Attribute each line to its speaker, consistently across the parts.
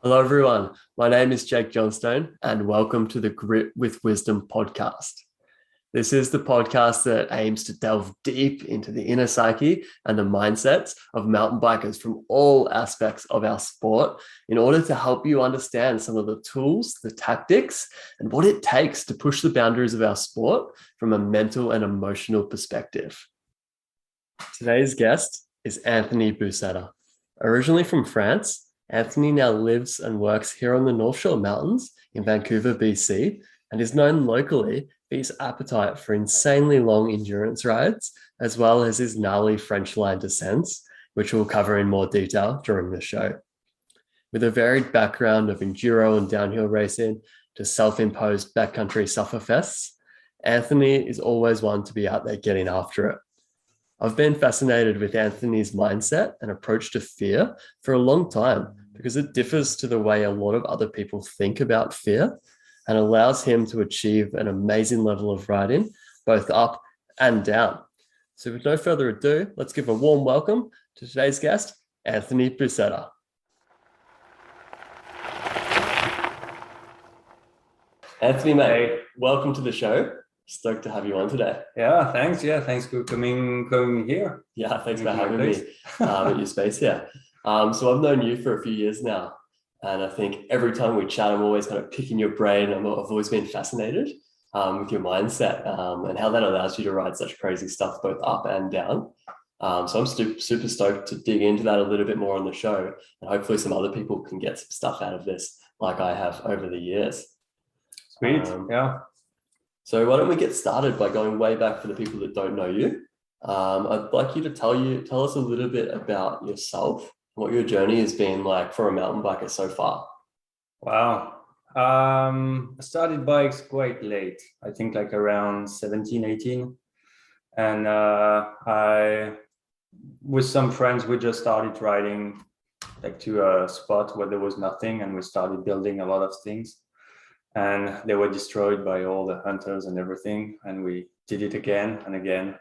Speaker 1: Hello, everyone. My name is Jake Johnstone, and welcome to the Grit with Wisdom podcast. This is the podcast that aims to delve deep into the inner psyche and the mindsets of mountain bikers from all aspects of our sport in order to help you understand some of the tools, the tactics, and what it takes to push the boundaries of our sport from a mental and emotional perspective. Today's guest is Anthony Boussetta. Originally from France, Anthony now lives and works here on the North Shore Mountains in Vancouver, BC, and is known locally for his appetite for insanely long endurance rides, as well as his gnarly French line descents, which we'll cover in more detail during the show. With a varied background of enduro and downhill racing to self-imposed backcountry sufferfests, Anthony is always one to be out there getting after it. I've been fascinated with Anthony's mindset and approach to fear for a long time because it differs to the way a lot of other people think about fear and allows him to achieve an amazing level of riding, both up and down. So with no further ado, let's give a warm welcome to today's guest, Anthony Boussetta. Anthony, mate, welcome to the show. Stoked to have you on today.
Speaker 2: Yeah, thanks. Thanks for coming here.
Speaker 1: Yeah, thanks for having me at your space here. So I've known you for a few years now, and I think every time we chat, I'm always kind of picking your brain. I've always been fascinated with your mindset and how that allows you to ride such crazy stuff both up and down. So I'm super stoked to dig into that a little bit more on the show, and hopefully some other people can get some stuff out of this like I have over the years.
Speaker 2: Sweet. Yeah.
Speaker 1: So why don't we get started by going way back for the people that don't know you. I'd like you to tell us a little bit about yourself, what your journey has been like for a mountain biker so far.
Speaker 2: Wow. I started bikes quite late, I think like around 17, 18. And with some friends, we just started riding like to a spot where there was nothing, and we started building a lot of things. And they were destroyed by all the hunters and everything. And we did it again and again.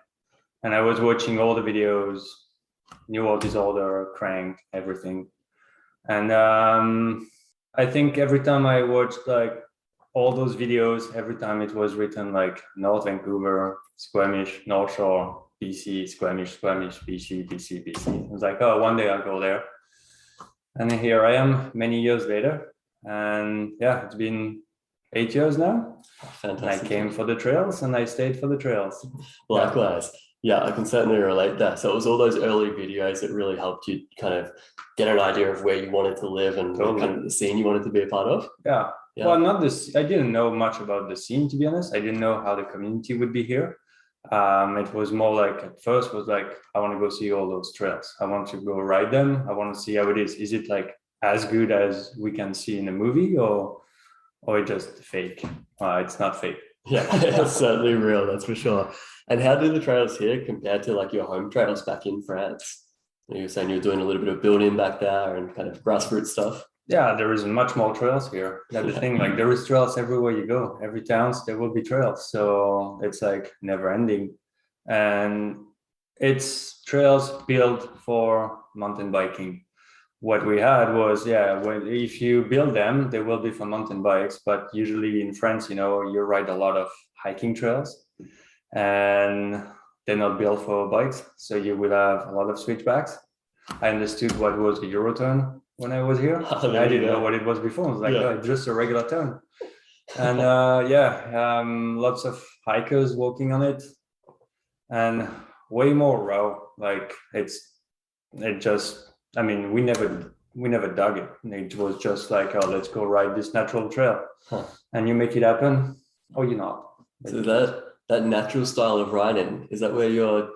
Speaker 2: And I was watching all the videos, New World Disorder, Crank, everything. And I think every time I watched like all those videos, every time it was written like North Vancouver, Squamish, North Shore, BC, Squamish, BC. I was like, oh, one day I'll go there. And here I am many years later. And yeah, it's been 8 years now.
Speaker 1: Fantastic.
Speaker 2: I came for the trails and I stayed for the trails.
Speaker 1: Likewise. Yeah, I can certainly relate that. So it was all those early videos that really helped you kind of get an idea of where you wanted to live and what kind of the scene you wanted to be a part of.
Speaker 2: Yeah. Well, not this. I didn't know much about the scene, to be honest. I didn't know how the community would be here. It was more like at first was like, I want to go see all those trails. I want to go ride them. I want to see how it is. Is it like as good as we can see in a movie, or it's just fake? It's not fake.
Speaker 1: Yeah, it's certainly real, that's for sure. And how do the trails here compare to like your home trails back in France? You were saying you were doing a little bit of building back there and kind of grassroots stuff.
Speaker 2: Yeah, there is much more trails here. That's the thing, like there is trails everywhere you go. Every town, there will be trails. So it's like never ending. And it's trails built for mountain biking. What we had was, if you build them, they will be for mountain bikes. But usually in France, you ride a lot of hiking trails and they're not built for bikes. So you will have a lot of switchbacks. I understood what was a Euroturn when I was here. I didn't know what it was before. I was like, oh, just a regular turn. And lots of hikers walking on it and way more raw. Like we never dug it. It was just like, oh, let's go ride this natural trail. And you make it happen, or you're not.
Speaker 1: So that natural style of riding, is that where your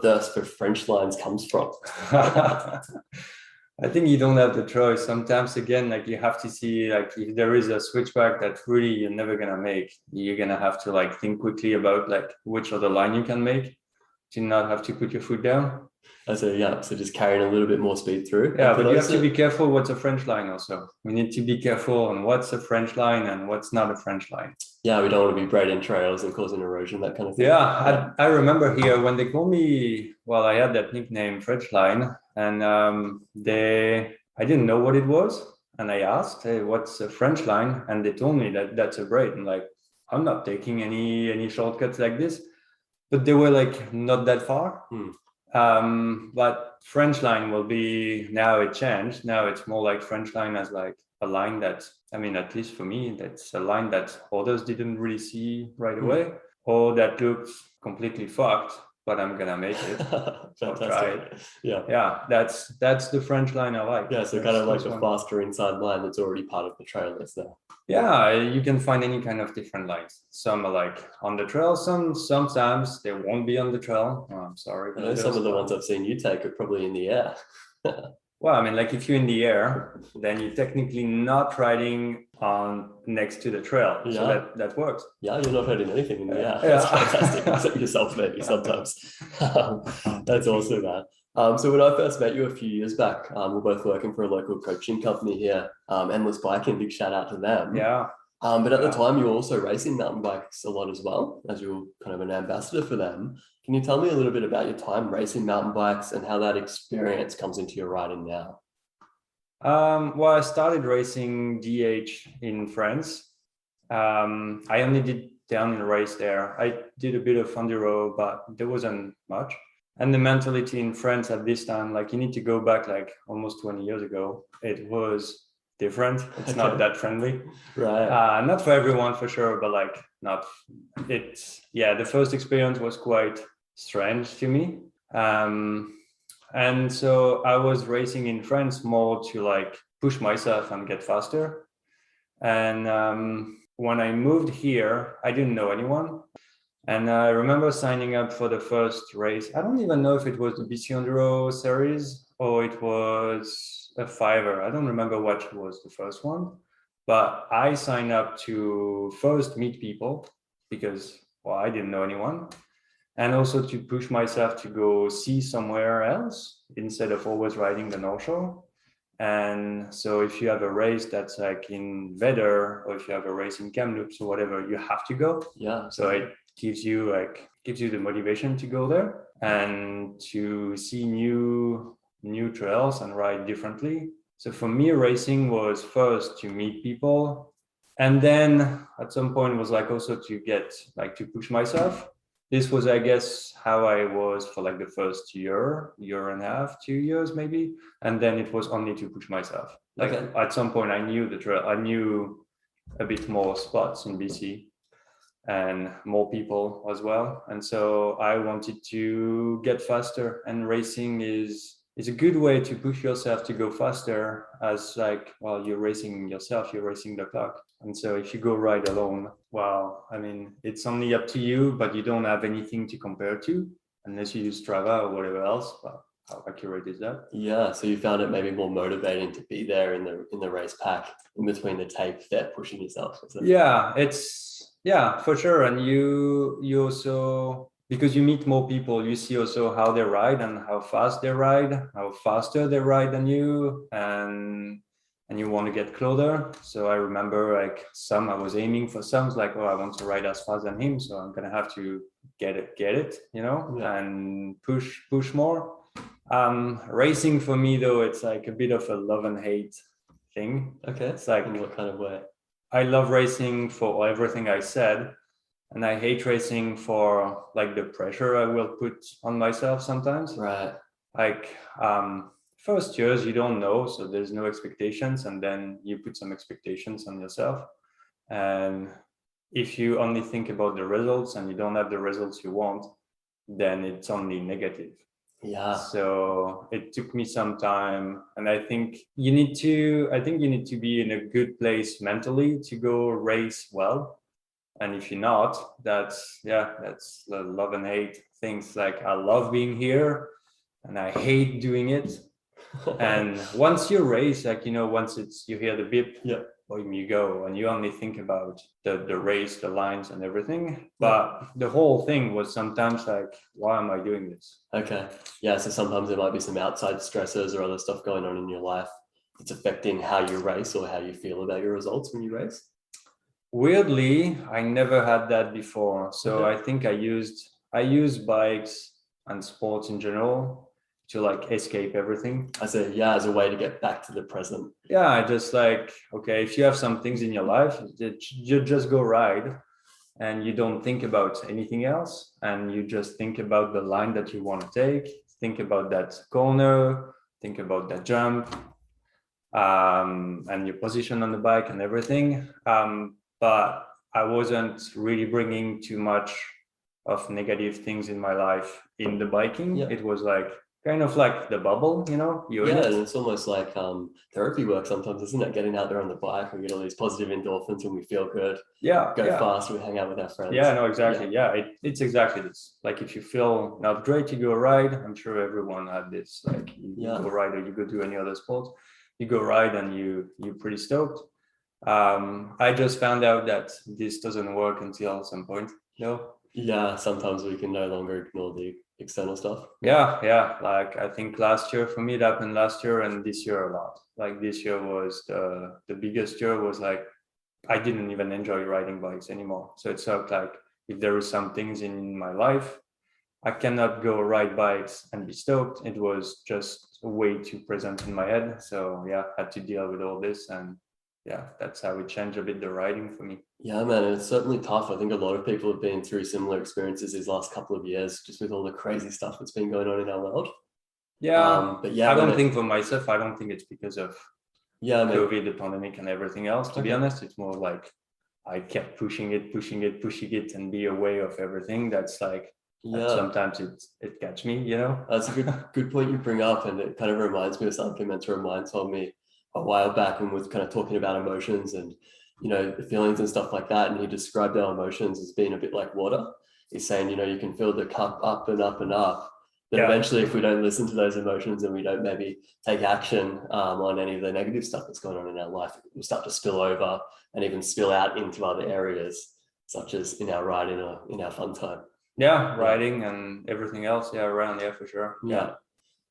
Speaker 1: thirst for Frenchlines comes from?
Speaker 2: I think you don't have the choice. Sometimes again, like you have to see, like if there is a switchback that really you're never gonna make, you're gonna have to like think quickly about like which other line you can make to not have to put your foot down.
Speaker 1: So just carrying a little bit more speed through.
Speaker 2: Yeah, but you have to be careful what's a French line also. We need to be careful on what's a French line and what's not a French line.
Speaker 1: Yeah, we don't want to be braiding trails and causing erosion, that kind of thing.
Speaker 2: Yeah, I remember here when they called me, I had that nickname French line, and I didn't know what it was. And I asked, hey, what's a French line? And they told me that that's a braid. And like, I'm not taking any shortcuts like this. But they were like not that far. But French line will be, now it changed. Now it's more like French line as like a line that, I mean, at least for me, that's a line that others didn't really see right away, or that looks completely fucked, but I'm gonna make it.
Speaker 1: Fantastic.
Speaker 2: Yeah, that's the French line I like.
Speaker 1: Yeah, so kind of like the faster inside line that's already part of the trail that's there.
Speaker 2: Yeah, you can find any kind of different lines. Some are like on the trail, sometimes they won't be on the trail. Oh, I'm sorry.
Speaker 1: I know some of the ones I've seen you take are probably in the air.
Speaker 2: Well, I mean, like if you're in the air, then you're technically not riding on next to the trail. Yeah. So that works.
Speaker 1: Yeah, you're not hurting anything in the air. That's fantastic. Except yourself, maybe sometimes. That's awesome, man. So when I first met you a few years back, we're both working for a local coaching company here, Endless Biking. Big shout out to them.
Speaker 2: Yeah.
Speaker 1: But at the time, you were also racing mountain bikes a lot as well, as you were kind of an ambassador for them. Can you tell me a little bit about your time racing mountain bikes and how that experience comes into your riding now?
Speaker 2: Well, I started racing DH in France. I only did downhill race there. I did a bit of Enduro, but there wasn't much. And the mentality in France at this time, like you need to go back like almost 20 years ago. It was different. It's not that friendly.
Speaker 1: Right.
Speaker 2: Not for everyone for sure, but like the first experience was quite strange to me. And so I was racing in France more to like push myself and get faster. And when I moved here, I didn't know anyone. And I remember signing up for the first race. I don't even know if it was the BC Enduro series or it was a fiver. I don't remember what was the first one. But I signed up to first meet people because, well, I didn't know anyone. And also to push myself to go see somewhere else instead of always riding the North Shore. And so if you have a race that's like in µ, or if you have a race in Kamloops or whatever, you have to go.
Speaker 1: Yeah.
Speaker 2: So it gives you the motivation to go there and to see new trails and ride differently. So for me, racing was first to meet people. And then at some point was like also to get like to push myself. This was, I guess, how I was for like the first year and a half, 2 years maybe. And then it was only to push myself. Like at some point I knew the trail, I knew a bit more spots in BC and more people as well. And so I wanted to get faster, and racing is a good way to push yourself to go faster, as like, while you're racing yourself, you're racing the clock. And so if you go ride alone, well, I mean, it's only up to you, but you don't have anything to compare to unless you use Strava or whatever else. But how accurate is that?
Speaker 1: Yeah, so you found it maybe more motivating to be there in the race pack in between the tape there, pushing yourself.
Speaker 2: Yeah, for sure. And you also, because you meet more people, you see also how they ride and how fast they ride, how faster they ride than you, and you want to get closer. So I remember like I was aiming for some, like, oh, I want to ride as fast as him, so I'm gonna have to get it, and push more. Racing for me though, it's like a bit of a love and hate thing.
Speaker 1: Okay.
Speaker 2: It's like,
Speaker 1: in what kind of way?
Speaker 2: I love racing for everything I said, and I hate racing for like the pressure I will put on myself sometimes.
Speaker 1: Right.
Speaker 2: Like first years you don't know, so there's no expectations, and then you put some expectations on yourself. And if you only think about the results and you don't have the results you want, then it's only negative.
Speaker 1: Yeah.
Speaker 2: So it took me some time, and I think you need to be in a good place mentally to go race well. And if you're not, that's the love and hate things. Like, I love being here and I hate doing it. And once you race, like, once you hear the beep, boom, you go, and you only think about the race, the lines and everything. But the whole thing was sometimes like, why am I doing this?
Speaker 1: Okay. Yeah. So sometimes there might be some outside stressors or other stuff going on in your life that's affecting how you race or how you feel about your results when you race.
Speaker 2: Weirdly, I never had that before. So I think I use bikes and sports in general to like escape everything.
Speaker 1: As a way to get back to the present.
Speaker 2: Yeah, just like, okay, if you have some things in your life, you just go ride and you don't think about anything else. And you just think about the line that you want to take, think about that corner, think about that jump, and your position on the bike and everything. But I wasn't really bringing too much of negative things in my life in the biking. It was like kind of like the bubble, you know.
Speaker 1: And it's almost like therapy work sometimes, isn't it? Getting out there on the bike, we get all these positive endorphins and we feel good. Go fast, we hang out with our friends.
Speaker 2: Exactly. It's exactly this. Like if you feel not great, you go ride. I'm sure everyone had this. Like you go ride or you go do any other sport. You go ride and you're pretty stoked. I just found out that this doesn't work until some point.
Speaker 1: Sometimes we can no longer ignore the external stuff.
Speaker 2: Like I think last year for me, it happened last year and this year a lot. Like this year was the biggest year. Was like I didn't even enjoy riding bikes anymore. So it felt like if there were some things in my life, I cannot go ride bikes and be stoked. It was just way too present in my head. So I had to deal with all this, and that's how it changed a bit the riding for me.
Speaker 1: Yeah, man, it's certainly tough. I think a lot of people have been through similar experiences these last couple of years, just with all the crazy stuff that's been going on in our world.
Speaker 2: I don't think for myself, I don't think it's because of COVID, the pandemic and everything else. To be honest, it's more like I kept pushing it and be aware of everything. That's like, sometimes it catch me, you know.
Speaker 1: That's a good point you bring up, and it kind of reminds me of something a mentor of mine told me a while back, and was kind of talking about emotions and the feelings and stuff like that. And he described our emotions as being a bit like water. He's saying, you can fill the cup up and up and up. But eventually, if we don't listen to those emotions and we don't maybe take action on any of the negative stuff that's going on in our life, we'll start to spill over and even spill out into other areas, such as in our ride, in our fun time.
Speaker 2: Riding and everything else around, for sure.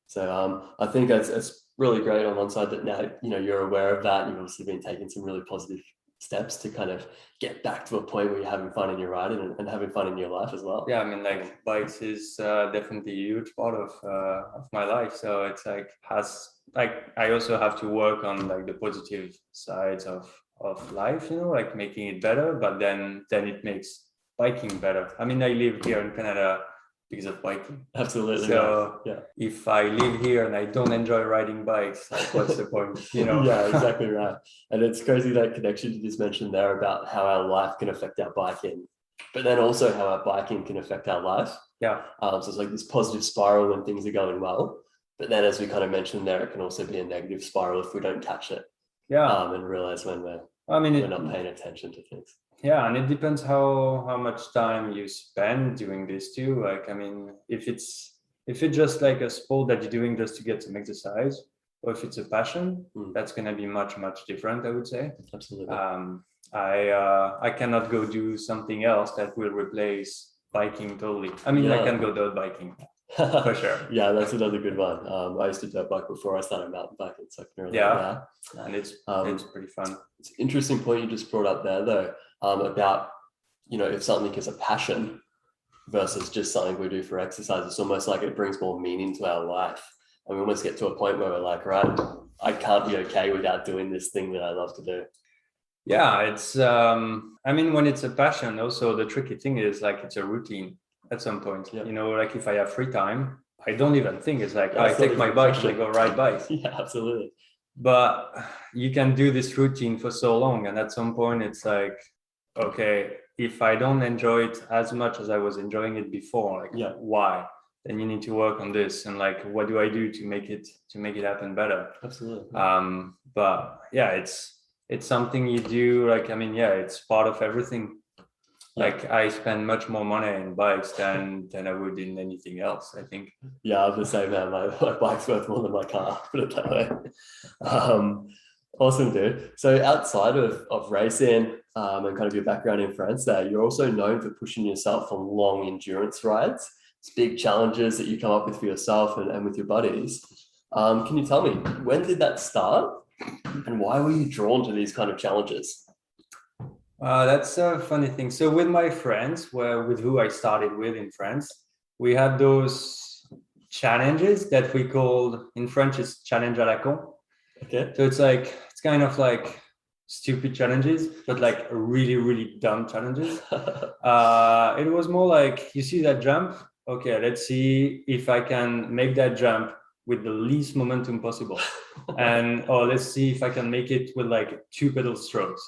Speaker 1: So I think it's really great on one side that now you're aware of that. You've obviously been taking some really positive steps to kind of get back to a point where you're having fun in your riding and having fun in your life as well.
Speaker 2: I mean, like bikes is definitely a huge part of my life. So it's like I also have to work on like the positive sides of life, like making it better, but then it makes biking better. I mean, I live here in Canada because of biking.
Speaker 1: Absolutely.
Speaker 2: So if I live here and I don't enjoy riding bikes, like what's the point?
Speaker 1: Yeah, exactly right. And it's crazy that connection you just mentioned there about how our life can affect our biking, but then also how our biking can affect our life. So it's like this positive spiral when things are going well, but then as we kind of mentioned there, it can also be a negative spiral if we don't catch it. And realize when we're not paying attention to things.
Speaker 2: And it depends how much time you spend doing this too. Like, I mean, if it's just like a sport that you're doing just to get some exercise, or if it's a passion, that's going to be much, much different, I would say.
Speaker 1: Absolutely.
Speaker 2: I cannot go do something else that will replace biking totally. I mean, I can go dirt biking. For sure.
Speaker 1: That's another good one. I used to dirt bike before I started mountain biking, so I can relate to that.
Speaker 2: And it's pretty fun.
Speaker 1: It's an interesting point you just brought up there, though, about if something is a passion versus just something we do for exercise. It's almost like it brings more meaning to our life, and we almost get to a point where we're like, right, I can't be okay without doing this thing that I love to do.
Speaker 2: It's I mean, when it's a passion, also the tricky thing is like it's a routine. At some point, like if I have free time, I don't even think it's like I take my bike and I go ride bikes.
Speaker 1: Absolutely.
Speaker 2: But you can do this routine for so long, and at some point it's like, okay, if I don't enjoy it as much as I was enjoying it before, like why? Then you need to work on this, and like what do I do to make it happen better?
Speaker 1: Absolutely.
Speaker 2: But it's something you do. Like, I mean, it's part of everything. Like I spend much more money in bikes than I would in anything else, I think.
Speaker 1: I'm the same, man. My bike's worth more than my car, put it that way. Awesome, dude. So outside of racing and kind of your background in France there, you're also known for pushing yourself on long endurance rides. It's big challenges that you come up with for yourself and with your buddies. Can you tell me, when did that start? And why were you drawn to these kind of challenges?
Speaker 2: That's a funny thing. So with my friends, with who I started with in France, we had those challenges that we called, in French, it's challenge à la con.
Speaker 1: Okay.
Speaker 2: So it's kind of like stupid challenges, but like really, really dumb challenges. It was more like, you see that jump? Okay, let's see if I can make that jump with the least momentum possible. Or let's see if I can make it with like 2 pedal strokes.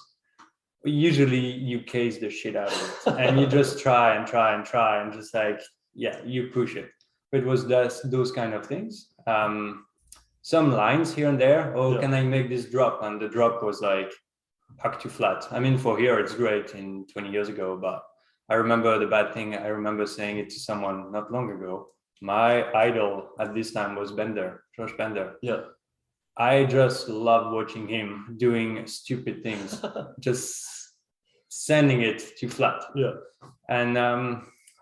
Speaker 2: Usually you case the shit out of it and you just try and just like, yeah, you push it. It was those kind of things. Some lines here and there. Can I make this drop? And the drop was like back to flat. I mean, for here, it's great in 20 years ago, but I remember the bad thing. I remember saying it to someone not long ago. My idol at this time was Bender, Josh Bender.
Speaker 1: Yeah.
Speaker 2: I just love watching him doing stupid things, just sending it to flat.
Speaker 1: Yeah.
Speaker 2: And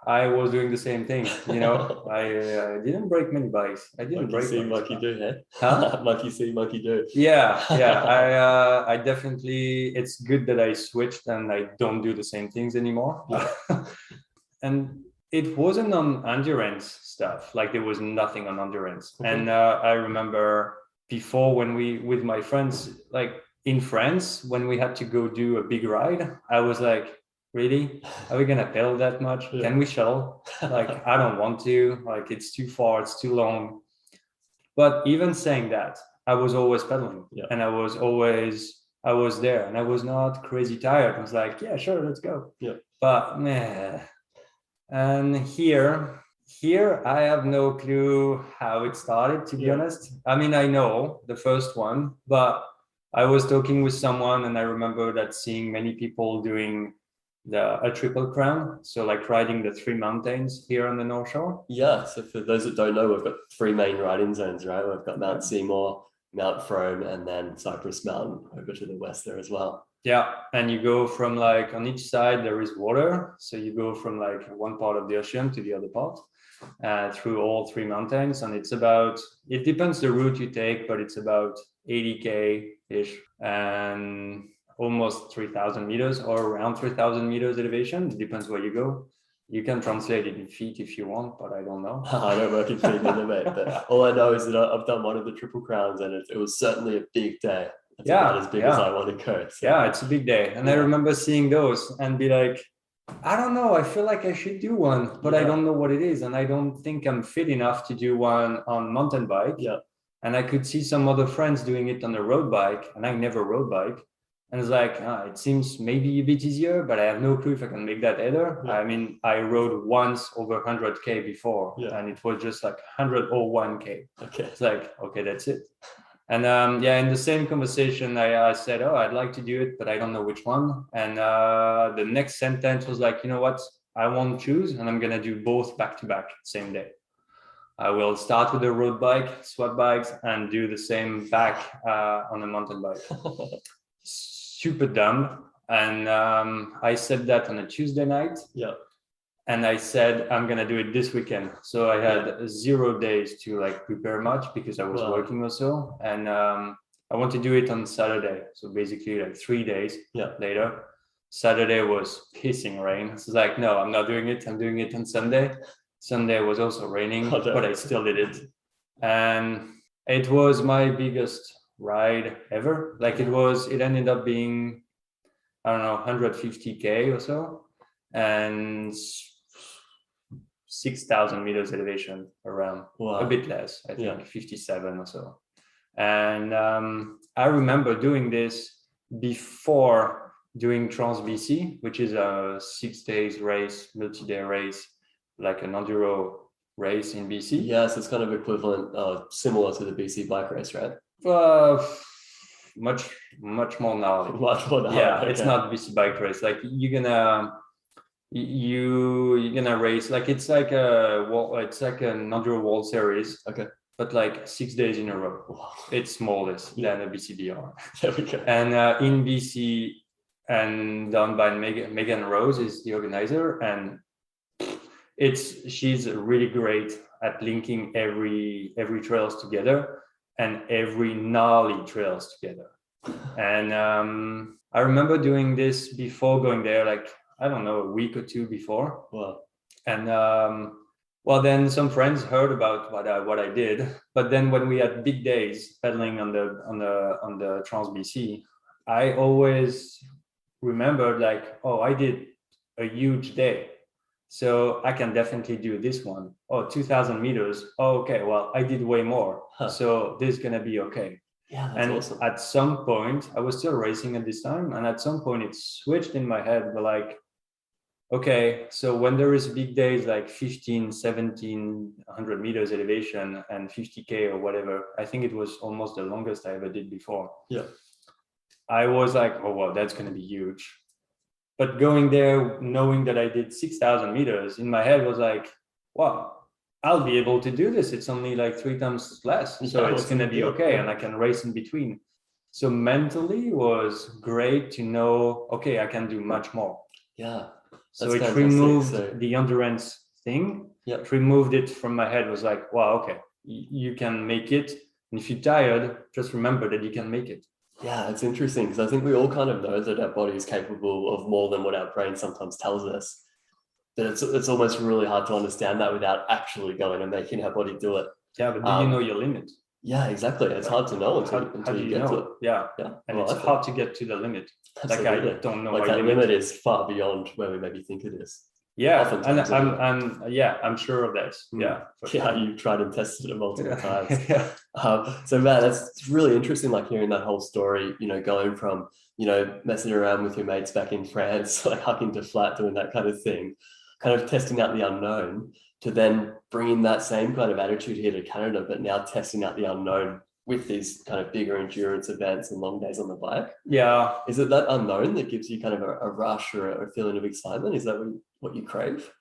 Speaker 2: I was doing the same thing, you know. I didn't break many bikes. I didn't break
Speaker 1: see, monkey do, hey?
Speaker 2: Huh?
Speaker 1: Monkey see, monkey do.
Speaker 2: Yeah. I definitely, it's good that I switched and I don't do the same things anymore.
Speaker 1: Yeah.
Speaker 2: And it wasn't on endurance stuff. Like there was nothing on endurance.
Speaker 1: Okay.
Speaker 2: And I remember before when with my friends, like in France, when we had to go do a big ride, I was like, really? Are we gonna pedal that much?
Speaker 1: Yeah.
Speaker 2: Can we shuttle? Like, I don't want to. Like, it's too far, it's too long. But even saying that, I was always pedaling, and I was there, and I was not crazy tired. I was like, yeah, sure, let's go.
Speaker 1: Yeah.
Speaker 2: But nah. And here I have no clue how it started, to be honest. I mean, I know the first one, but I was talking with someone, and I remember that seeing many people doing a triple crown, so like riding the 3 mountains here on the North Shore.
Speaker 1: Yeah, so for those that don't know, we've got 3 main riding zones, right? We've got Mount Seymour, Mount Frome, and then Cypress Mountain over to the west there as well. Yeah,
Speaker 2: and you go from like, on each side there is water, so you go from like one part of the ocean to the other part through all 3 mountains, and it depends the route you take, but it's about 80k ish and almost 3,000 meters or around 3,000 meters elevation. It depends where you go. You can translate it in feet if you want, but I don't know.
Speaker 1: I don't work in feet either, mate. But all I know is that I've done one of the Triple Crowns, and it was certainly a big day. It's about as big as I want to go. So.
Speaker 2: Yeah, it's a big day. And I remember seeing those and be like, I don't know, I feel like I should do one, but I don't know what it is. And I don't think I'm fit enough to do one on mountain bike.
Speaker 1: Yeah.
Speaker 2: And I could see some other friends doing it on a road bike, and I never rode bike. And it's like, it seems maybe a bit easier, but I have no clue if I can make that either. Yeah. I mean, I rode once over 100K before, and it was just like 101K.
Speaker 1: Okay.
Speaker 2: It's like, okay, that's it. And in the same conversation, I said, I'd like to do it, but I don't know which one. And the next sentence was like, you know what? I won't choose, and I'm going to do both back to back, same day. I will start with a road bike, swap bikes, and do the same back on a mountain bike. Super dumb. And I said that on a Tuesday night.
Speaker 1: Yeah.
Speaker 2: And I said, I'm going to do it this weekend. So I had 0 days to like prepare much because I was working also. And I want to do it on Saturday. So basically like 3 days later. Saturday was pissing rain. So it's like, no, I'm not doing it. I'm doing it on Sunday. Sunday was also raining, but I still did it. And it was my biggest ride ever. Like it ended up being, I don't know, 150K or so. And 6,000 meters elevation around, a bit less, I think 57 or so. And I remember doing this before doing Trans BC, which is a 6 days race, multi-day race, like an enduro race in BC.
Speaker 1: Yeah, so it's kind of equivalent, similar to the BC bike race, right?
Speaker 2: Much more gnarly.
Speaker 1: Much more gnarly.
Speaker 2: Yeah, okay. It's not BC bike race. Like you're gonna race, like it's like an enduro World Series.
Speaker 1: Okay.
Speaker 2: But like 6 days in a row. Wow. It's smaller than a BCBR.
Speaker 1: There we go.
Speaker 2: And in BC, and done by Megan Rose is the organizer, and she's really great at linking every trails together and every gnarly trails together. And I remember doing this before going there, like, I don't know, a week or two before.
Speaker 1: Wow.
Speaker 2: And Well, then some friends heard about what I did, but then when we had big days pedaling on the Trans BC, I always remembered like, oh, I did a huge day, so I can definitely do this one. Oh, 2,000 meters. Oh, okay, well, I did way more, so this is gonna be okay.
Speaker 1: Yeah, that's
Speaker 2: and
Speaker 1: awesome.
Speaker 2: At some point, I was still racing at this time, and at some point it switched in my head, but like, okay, so when there is big days like 15, 1,700 meters elevation and 50K or whatever, I think it was almost the longest I ever did before.
Speaker 1: Yeah.
Speaker 2: I was like, oh, well, that's going to be huge. But going there, knowing that I did 6,000 meters, in my head was like, wow, I'll be able to do this. It's only like 3 times less. So it's going to be okay. And I can race in between. So mentally was great to know, okay, I can do much more.
Speaker 1: Yeah.
Speaker 2: So it removed the endurance thing.
Speaker 1: Yeah.
Speaker 2: It removed it from my head. It was like, wow, okay, you can make it. And if you're tired, just remember that you can make it.
Speaker 1: Yeah, it's interesting because I think we all kind of know that our body is capable of more than what our brain sometimes tells us. But it's almost really hard to understand that without actually going and making our body do it.
Speaker 2: Yeah, but do you know your limit?
Speaker 1: Yeah, exactly. It's hard to know until you get to it.
Speaker 2: Yeah. And it's hard to get to the limit. Absolutely. Like I don't know
Speaker 1: like
Speaker 2: my
Speaker 1: that limit is far beyond where we maybe think it is.
Speaker 2: Yeah, oftentimes, I'm sure of that. Yeah,
Speaker 1: sure. You've tried and tested it multiple times.
Speaker 2: Yeah.
Speaker 1: So man, that's really interesting. Like hearing that whole story, going from messing around with your mates back in France, like hucking to flat, doing that kind of thing, kind of testing out the unknown, to then bringing that same kind of attitude here to Canada, but now testing out the unknown with these kind of bigger endurance events and long days on the bike.
Speaker 2: Yeah.
Speaker 1: Is it that unknown that gives you kind of a rush or a feeling of excitement? Is that what you crave?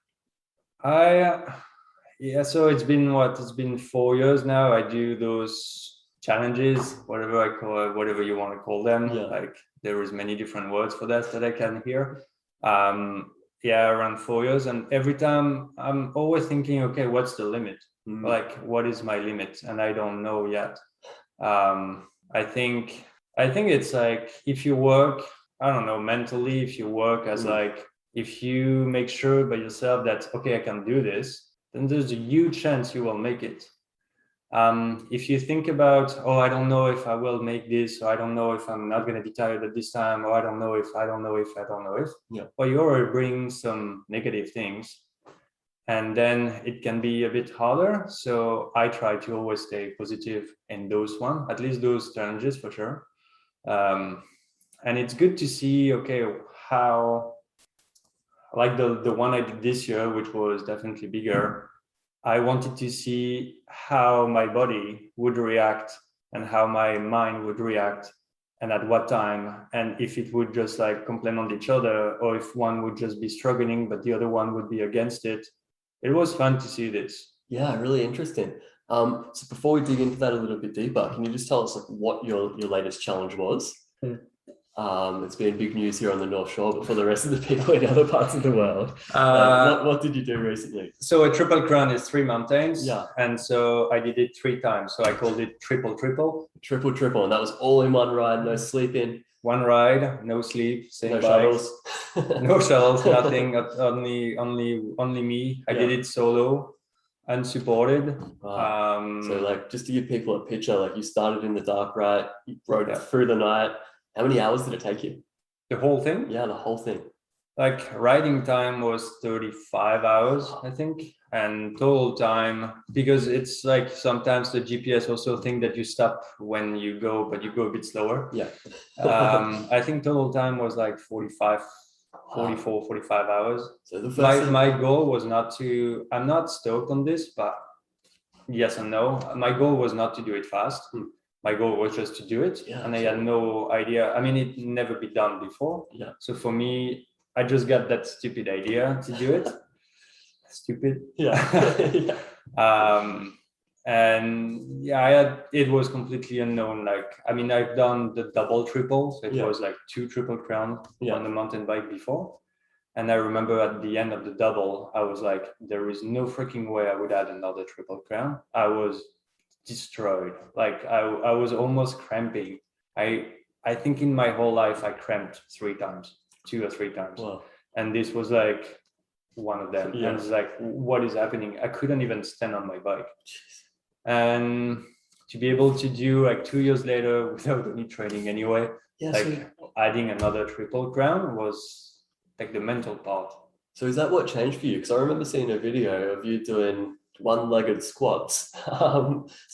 Speaker 2: Yeah, so it's been 4 years now. I do those challenges, whatever I call it, whatever you want to call them. Yeah. Like there is many different words for that I can hear. Around 4 years. And every time I'm always thinking, okay, what's the limit? Like, what is my limit? And I don't know yet. I think it's like, if you work, I don't know, mentally, if you work as like, if you make sure by yourself that, okay, I can do this, then there's a huge chance you will make it. If you think about, oh, I don't know if I will make this, or I don't know if I'm not going to be tired at this time, or I don't know if,
Speaker 1: yeah.
Speaker 2: Well, you already bring some negative things, and then it can be a bit harder. So I try to always stay positive in those one, at least those challenges for sure. And it's good to see, okay, how, like the one I did this year, which was definitely bigger, I wanted to see how my body would react and how my mind would react and at what time, and if it would just like complement each other, or if one would just be struggling but the other one would be against it. It was fun to see this.
Speaker 1: Yeah, really interesting. So before we dig into that a little bit deeper, can you just tell us like what your latest challenge was? It's been big news here on the North Shore, but for the rest of the people in other parts of the world, what did you do recently?
Speaker 2: So a triple crown is 3 mountains.
Speaker 1: Yeah.
Speaker 2: And so I did it 3 times. So I called it triple.
Speaker 1: Triple. And that was all in one ride, no sleeping.
Speaker 2: One ride, no sleep,
Speaker 1: no shuttles.
Speaker 2: No shuttles, nothing, only me. I did it solo, unsupported.
Speaker 1: Wow. So like, just to give people a picture, like you started in the dark, right? You rode through the night. How many hours did it take you?
Speaker 2: The whole thing?
Speaker 1: Yeah, the whole thing.
Speaker 2: Like riding time was 35 hours, I think. And total time, because it's like sometimes the GPS also think that you stop when you go, but you go a bit slower.
Speaker 1: Yeah.
Speaker 2: I think total time was like 44, 45 hours. So my goal was not to, I'm not stoked on this, but yes and no. My goal was not to do it fast. My goal was just to do it. Yeah, and I had no idea. I mean, it never been done before.
Speaker 1: Yeah.
Speaker 2: So for me, I just got that stupid idea to do it. Stupid.
Speaker 1: Yeah.
Speaker 2: And it was completely unknown. Like, I mean, I've done the double triple. So it was like 2 triple crown on the mountain bike before. And I remember at the end of the double, I was like, there is no freaking way I would add another triple crown. I was destroyed. Like I was almost cramping. I think in my whole life I cramped 3 times, 2 or 3 times.
Speaker 1: Wow.
Speaker 2: And this was like one of them.
Speaker 1: Yeah.
Speaker 2: And it's like, what is happening? I couldn't even stand on my bike. And to be able to do like 2 years later without any training anyway, adding another triple crown was like the mental part.
Speaker 1: So is that what changed for you? Because I remember seeing a video of you doing one-legged squats.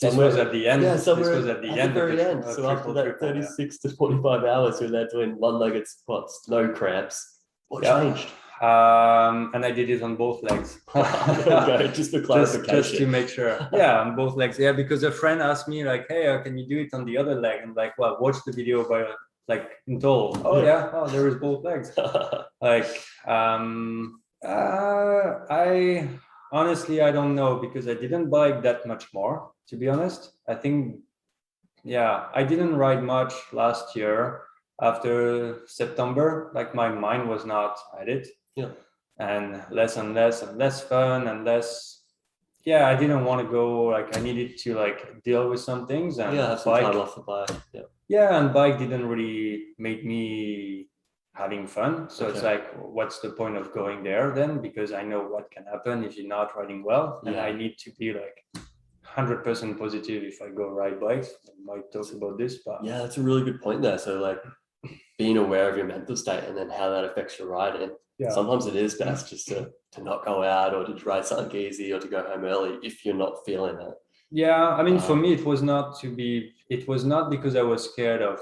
Speaker 2: This was at the end.
Speaker 1: Yeah, somewhere
Speaker 2: this was at the end.
Speaker 1: Very end. So after that 36 to 45 hours, you're there doing one-legged squats, no cramps. What changed?
Speaker 2: And I did it on both legs.
Speaker 1: Okay, just for clarification.
Speaker 2: Just to make sure. Yeah, on both legs. Yeah, because a friend asked me like, hey, can you do it on the other leg? And like, well, watch the video by like in total. Oh yeah, oh, there is both legs. Like, I honestly, I don't know, because I didn't bike that much more, to be honest. I think, yeah, I didn't ride much last year. After September, like my mind was not at it.
Speaker 1: Yeah.
Speaker 2: And less fun and less. Yeah, I didn't want to go. Like I needed to like deal with some things and
Speaker 1: have some time off the bike. Yeah.
Speaker 2: Yeah, and bike didn't really make me having fun. So it's like, what's the point of going there then? Because I know what can happen if you're not riding well, and I need to be like 100% positive if I go ride bikes. I might talk about this, but
Speaker 1: yeah, that's a really good point there. So like being aware of your mental state and then how that affects your riding. Yeah. Sometimes it is best just to not go out or to ride something easy or to go home early if you're not feeling it.
Speaker 2: Yeah, I mean, for me, it was not because I was scared of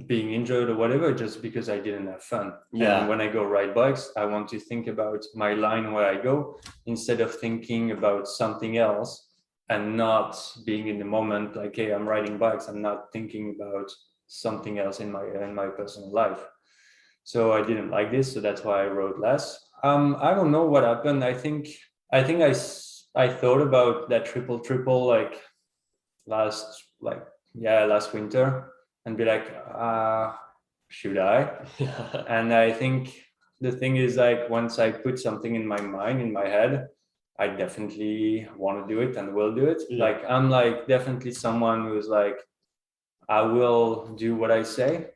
Speaker 2: being injured or whatever, just because I didn't have fun. Yeah. And when I go ride bikes, I want to think about my line where I go instead of thinking about something else and not being in the moment. Like, hey, I'm riding bikes. I'm not thinking about something else in my personal life. So I didn't like this. So that's why I rode less. I don't know what happened. I think I thought about that triple like last winter and be like, should I? And I think the thing is, like, once I put something in my mind, in my head, I definitely want to do it and will do it. Yeah. Like, I'm like definitely someone who's like, I will do what I say.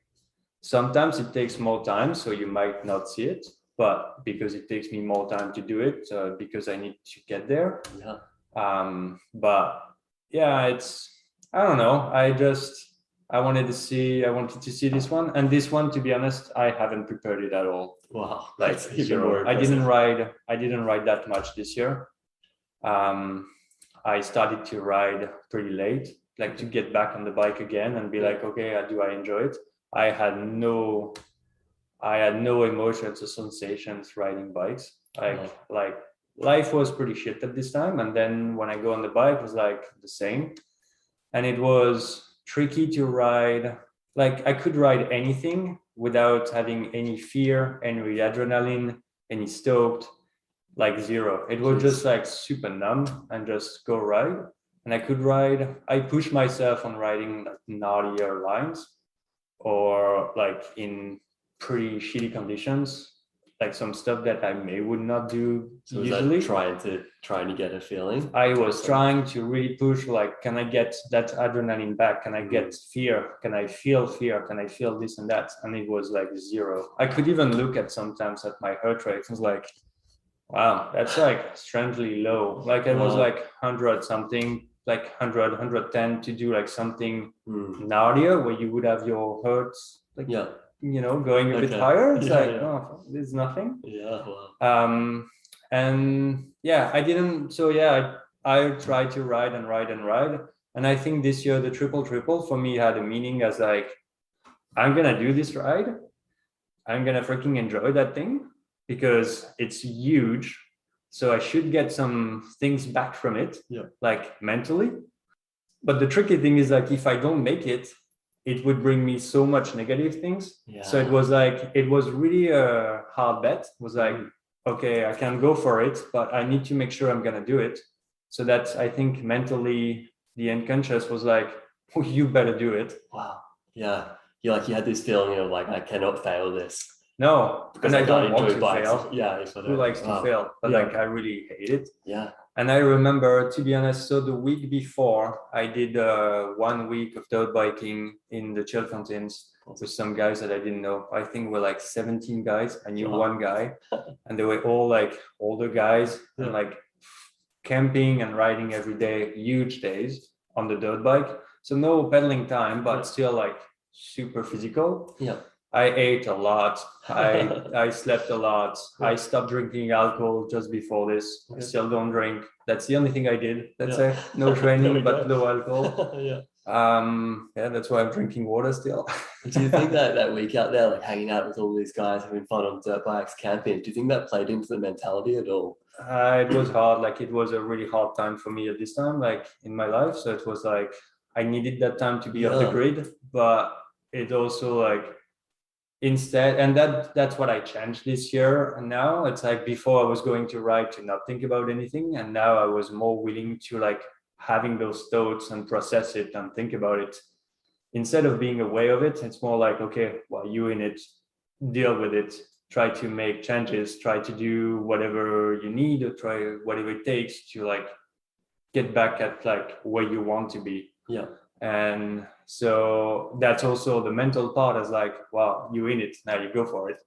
Speaker 2: Sometimes it takes more time, so you might not see it, but because it takes me more time to do it, because I need to get there. Yeah. But yeah, I don't know. I wanted to see this one, and this one, to be honest, I haven't prepared it at all. Wow, like zero. I didn't ride that much this year. I started to ride pretty late, like to get back on the bike again and be like, okay, do I enjoy it? I had no emotions or sensations riding bikes. Like life was pretty shit at this time, and then when I go on the bike, it was like the same, and it was tricky to ride. Like I could ride anything without having any fear, any adrenaline, any stoked, like zero. It was just like super numb and just go ride. And I could ride. I pushed myself on riding like gnarlier lines or like in pretty shitty conditions, like some stuff that I would not do usually.
Speaker 1: Trying to get a feeling.
Speaker 2: I was trying to really push, like, can I get that adrenaline back? Can I get fear? Can I feel fear? Can I feel this and that? And it was like zero. I could even look at sometimes at my heart rate. It was like, wow, that's like strangely low. Like it was like 100 something, like 100, 110 to do like something gnarlier where you would have your hearts like, going a bit higher. It's oh, there's nothing.
Speaker 1: Yeah. Wow.
Speaker 2: And yeah, I didn't. So yeah, I tried to ride. And I think this year, the triple for me had a meaning as like, I'm going to do this ride. I'm going to freaking enjoy that thing because it's huge. So I should get some things back from it, like mentally. But the tricky thing is like, if I don't make it, it would bring me so much negative things. Yeah. So it was really a hard bet. It was like, okay, I can go for it, but I need to make sure I'm going to do it. So that's, I think mentally, the unconscious was like, oh, you better do it.
Speaker 1: Wow. Yeah. You had this feeling of like, I cannot fail this.
Speaker 2: No, because I don't want to fail.
Speaker 1: Yeah.
Speaker 2: Who likes to fail? But like, I really hate it.
Speaker 1: Yeah.
Speaker 2: And I remember, to be honest, so the week before, I did 1 week of dirt biking in the Ță̈ļ with some guys that I didn't know. I think we're like 17 guys. I knew one guy, and they were all like older guys, and like camping and riding every day, huge days on the dirt bike. So no pedaling time, but still like super physical.
Speaker 1: Yeah.
Speaker 2: I ate a lot. I slept a lot. I stopped drinking alcohol just before this. I still don't drink. That's the only thing I did. That's it. No training, but no alcohol. That's why I'm drinking water still.
Speaker 1: Do you think that week out there, like hanging out with all these guys, having fun on dirt bikes, camping, do you think that played into the mentality at all?
Speaker 2: It was hard. Like it was a really hard time for me at this time, like in my life. So it was like I needed that time to be off the grid, but it also like instead, and that's what I changed this year. And now it's like before I was going to ride to not think about anything, and now I was more willing to like having those thoughts and process it and think about it. Instead of being aware of it, it's more like, okay, well, you're in it, deal with it, try to make changes, try to do whatever you need, or try whatever it takes to like get back at like where you want to be.
Speaker 1: Yeah.
Speaker 2: And so that's also the mental part, is like, wow, you're in it, now you go for it.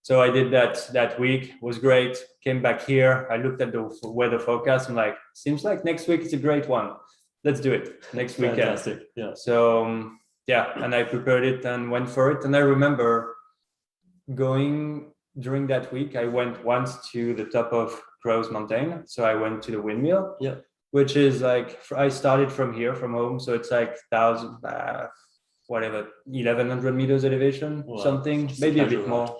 Speaker 2: So I did that week, was great. Came back here, I looked at the weather forecast, and like, seems like next week is a great one. Let's do it next weekend.
Speaker 1: Fantastic. Yeah.
Speaker 2: So and I prepared it and went for it. And I remember going during that week, I went once to the top of Crow's Mountain. So I went to the windmill.
Speaker 1: Yeah.
Speaker 2: Which is like, I started from here, from home. So it's like 1,100 meters elevation, something, maybe a bit more.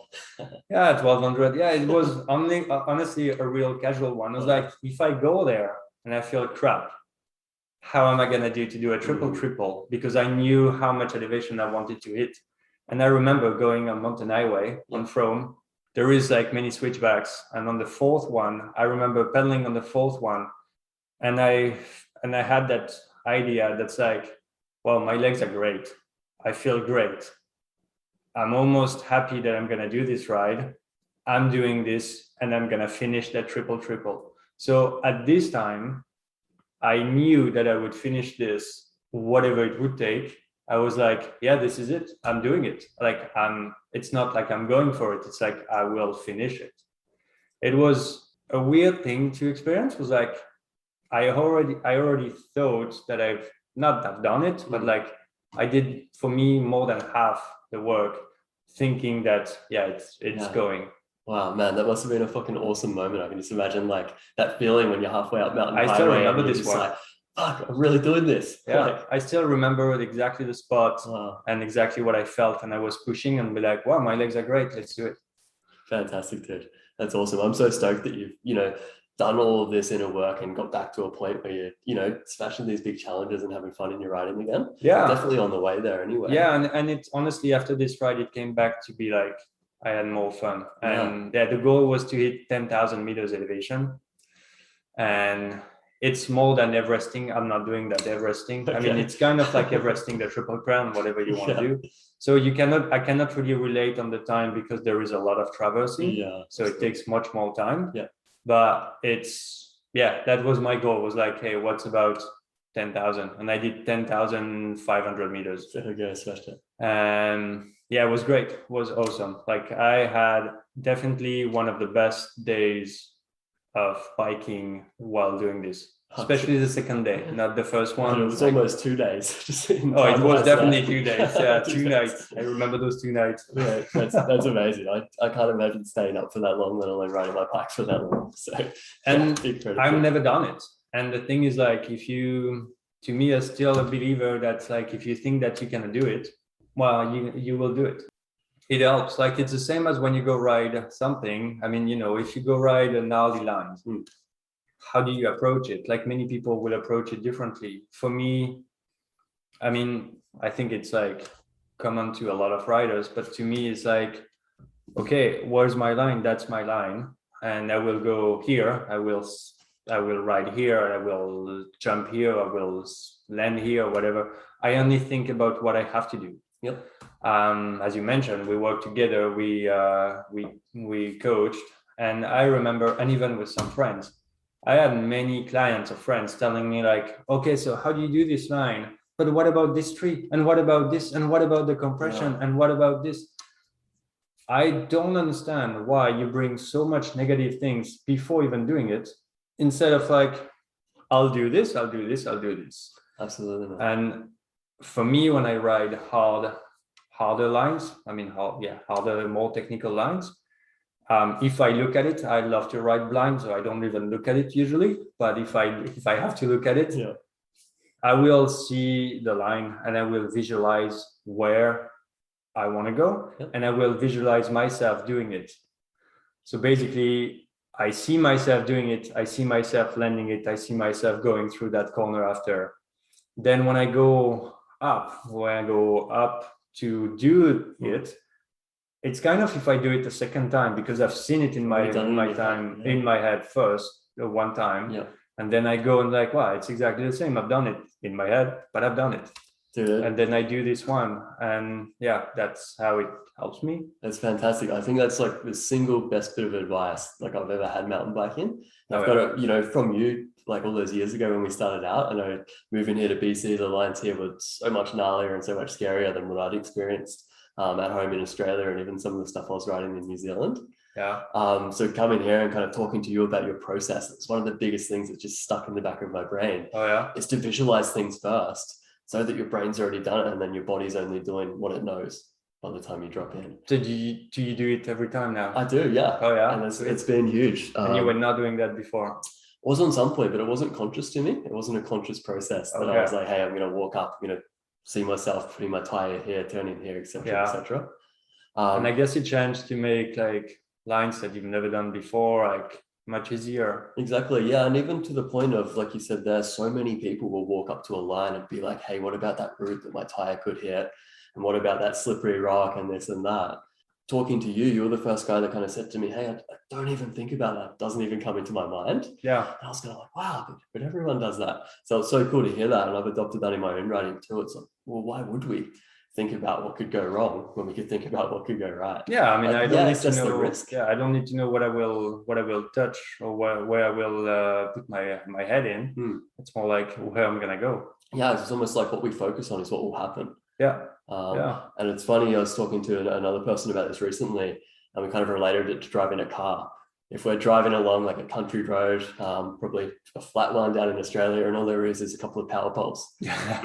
Speaker 2: 1,200. Yeah, it was honestly a real casual one. I was like, if I go there and I feel crap, how am I going to do a triple? Because I knew how much elevation I wanted to hit. And I remember going on Mountain Highway on Frome. There is like many switchbacks. And on the fourth one, I remember pedaling on the fourth one. And I had that idea that's like, well, my legs are great. I feel great. I'm almost happy that I'm going to do this ride. I'm doing this and I'm going to finish that triple. So at this time, I knew that I would finish this, whatever it would take. I was like, yeah, this is it. I'm doing it. Like it's not like I'm going for it. It's like, I will finish it. It was a weird thing to experience. Was like, I already thought that I've not have done it, but like I did, for me, more than half the work, thinking that it's going.
Speaker 1: Wow, man, that must have been a fucking awesome moment. I can just imagine like that feeling when you're halfway up Mountain Highway.
Speaker 2: I still remember this one.
Speaker 1: Like, fuck, I'm really doing this.
Speaker 2: Yeah,
Speaker 1: like,
Speaker 2: I still remember exactly the spot and exactly what I felt, and I was pushing and be like, wow, my legs are great. Let's do it.
Speaker 1: Fantastic, dude. That's awesome. I'm so stoked that you've done all of this inner work and got back to a point where you're smashing these big challenges and having fun in your riding again.
Speaker 2: Yeah,
Speaker 1: definitely on the way there anyway.
Speaker 2: Yeah, and it's honestly, after this ride, it came back to be like I had more fun. And the goal was to hit 10,000 meters elevation, and it's more than Everesting. I'm not doing that Everesting. Okay. I mean, it's kind of like Everesting, the Triple Crown, whatever you want to do. So I cannot really relate on the time because there is a lot of traversing. Yeah. So it takes much more time. Yeah. But that was my goal, was like, hey, what's about 10,000? And I did 10,500 meters.
Speaker 1: Okay, smashed it.
Speaker 2: And it was great. It was awesome. Like I had definitely one of the best days of biking while doing this, especially the second day, not the first one.
Speaker 1: It was almost 2 days.
Speaker 2: It was definitely 2 days. Yeah, 2 nights. I remember those 2 nights.
Speaker 1: Yeah, that's amazing. I can't imagine staying up for that long, let alone riding my bike for that long. So,
Speaker 2: and I've never done it. And the thing is, like, to me, I'm still a believer that, like, if you think that you can do it, well, you will do it. It helps. Like, it's the same as when you go ride something. I mean, if you go ride a gnarly line, how do you approach it? Like, many people will approach it differently. For me, I mean, I think it's like common to a lot of riders, but to me, it's like, okay, where's my line? That's my line. And I will go here. I will ride here. I will jump here. I will land here, whatever. I only think about what I have to do.
Speaker 1: Yep.
Speaker 2: As you mentioned, we worked together. We coached, and I remember, and even with some friends, I had many clients or friends telling me like, okay, so how do you do this line? But what about this tree? And what about this? And what about the compression?
Speaker 1: Yeah.
Speaker 2: And what about this? I don't understand why you bring so much negative things before even doing it, instead of like, I'll do this, I'll do this, I'll do this.
Speaker 1: Absolutely.
Speaker 2: And for me, when I ride harder lines, harder, more technical lines, if I look at it, I love to ride blind, so I don't even look at it usually. But if I have to look at it,
Speaker 1: Yeah.
Speaker 2: I will see the line and I will visualize where I want to go, and I will visualize myself doing it. So basically, I see myself doing it, I see myself landing it, I see myself going through that corner after. Then when I go up to do it, it's kind of if I do it a second time, because I've seen it in my head first, one time, and then I go and like, wow, it's exactly the same. I've done it in my head, but I've done it. And then I do this one, and that's how it helps me.
Speaker 1: That's fantastic. I think that's like the single best bit of advice like I've ever had mountain biking. I've got it, from you, like all those years ago when we started out. I know moving here to BC, the lines here were so much gnarlier and so much scarier than what I'd experienced at home in Australia, and even some of the stuff I was riding in New Zealand. So coming here and kind of talking to you about your process, it's one of the biggest things that's just stuck in the back of my brain. Is to visualize things first, so that your brain's already done it and then your body's only doing what it knows by the time you drop in.
Speaker 2: So do you do it every time now?
Speaker 1: I do, yeah. And it's been huge.
Speaker 2: And you were not doing that before?
Speaker 1: Was on some point, but it wasn't conscious to me. It wasn't a conscious process that I was like, hey, I'm going to walk up, I'm going to see myself putting my tire here, turning here, etc., etc.
Speaker 2: And I guess it changed to make like lines that you've never done before, like much easier.
Speaker 1: Exactly, yeah. And even to the point of, like you said, there's so many people will walk up to a line and be like, hey, what about that route that my tire could hit? And what about that slippery rock and this and that? Talking to you, you were the first guy that kind of said to me, hey, I don't even think about that. It doesn't even come into my mind. And I was kind of like, wow, but everyone does that. So it's so cool to hear that. And I've adopted that in my own writing too. It's like, well, why would we think about what could go wrong when we could think about what could go right?
Speaker 2: I mean, I don't need to know the risk. I don't need to know what I will touch or where I will put my head in. It's more like where I'm gonna go.
Speaker 1: It's almost like what we focus on is what will happen. And it's funny, I was talking to another person about this recently, and we kind of related it to driving a car. If we're driving along like a country road, probably a flat line down in Australia, and all there is a couple of power poles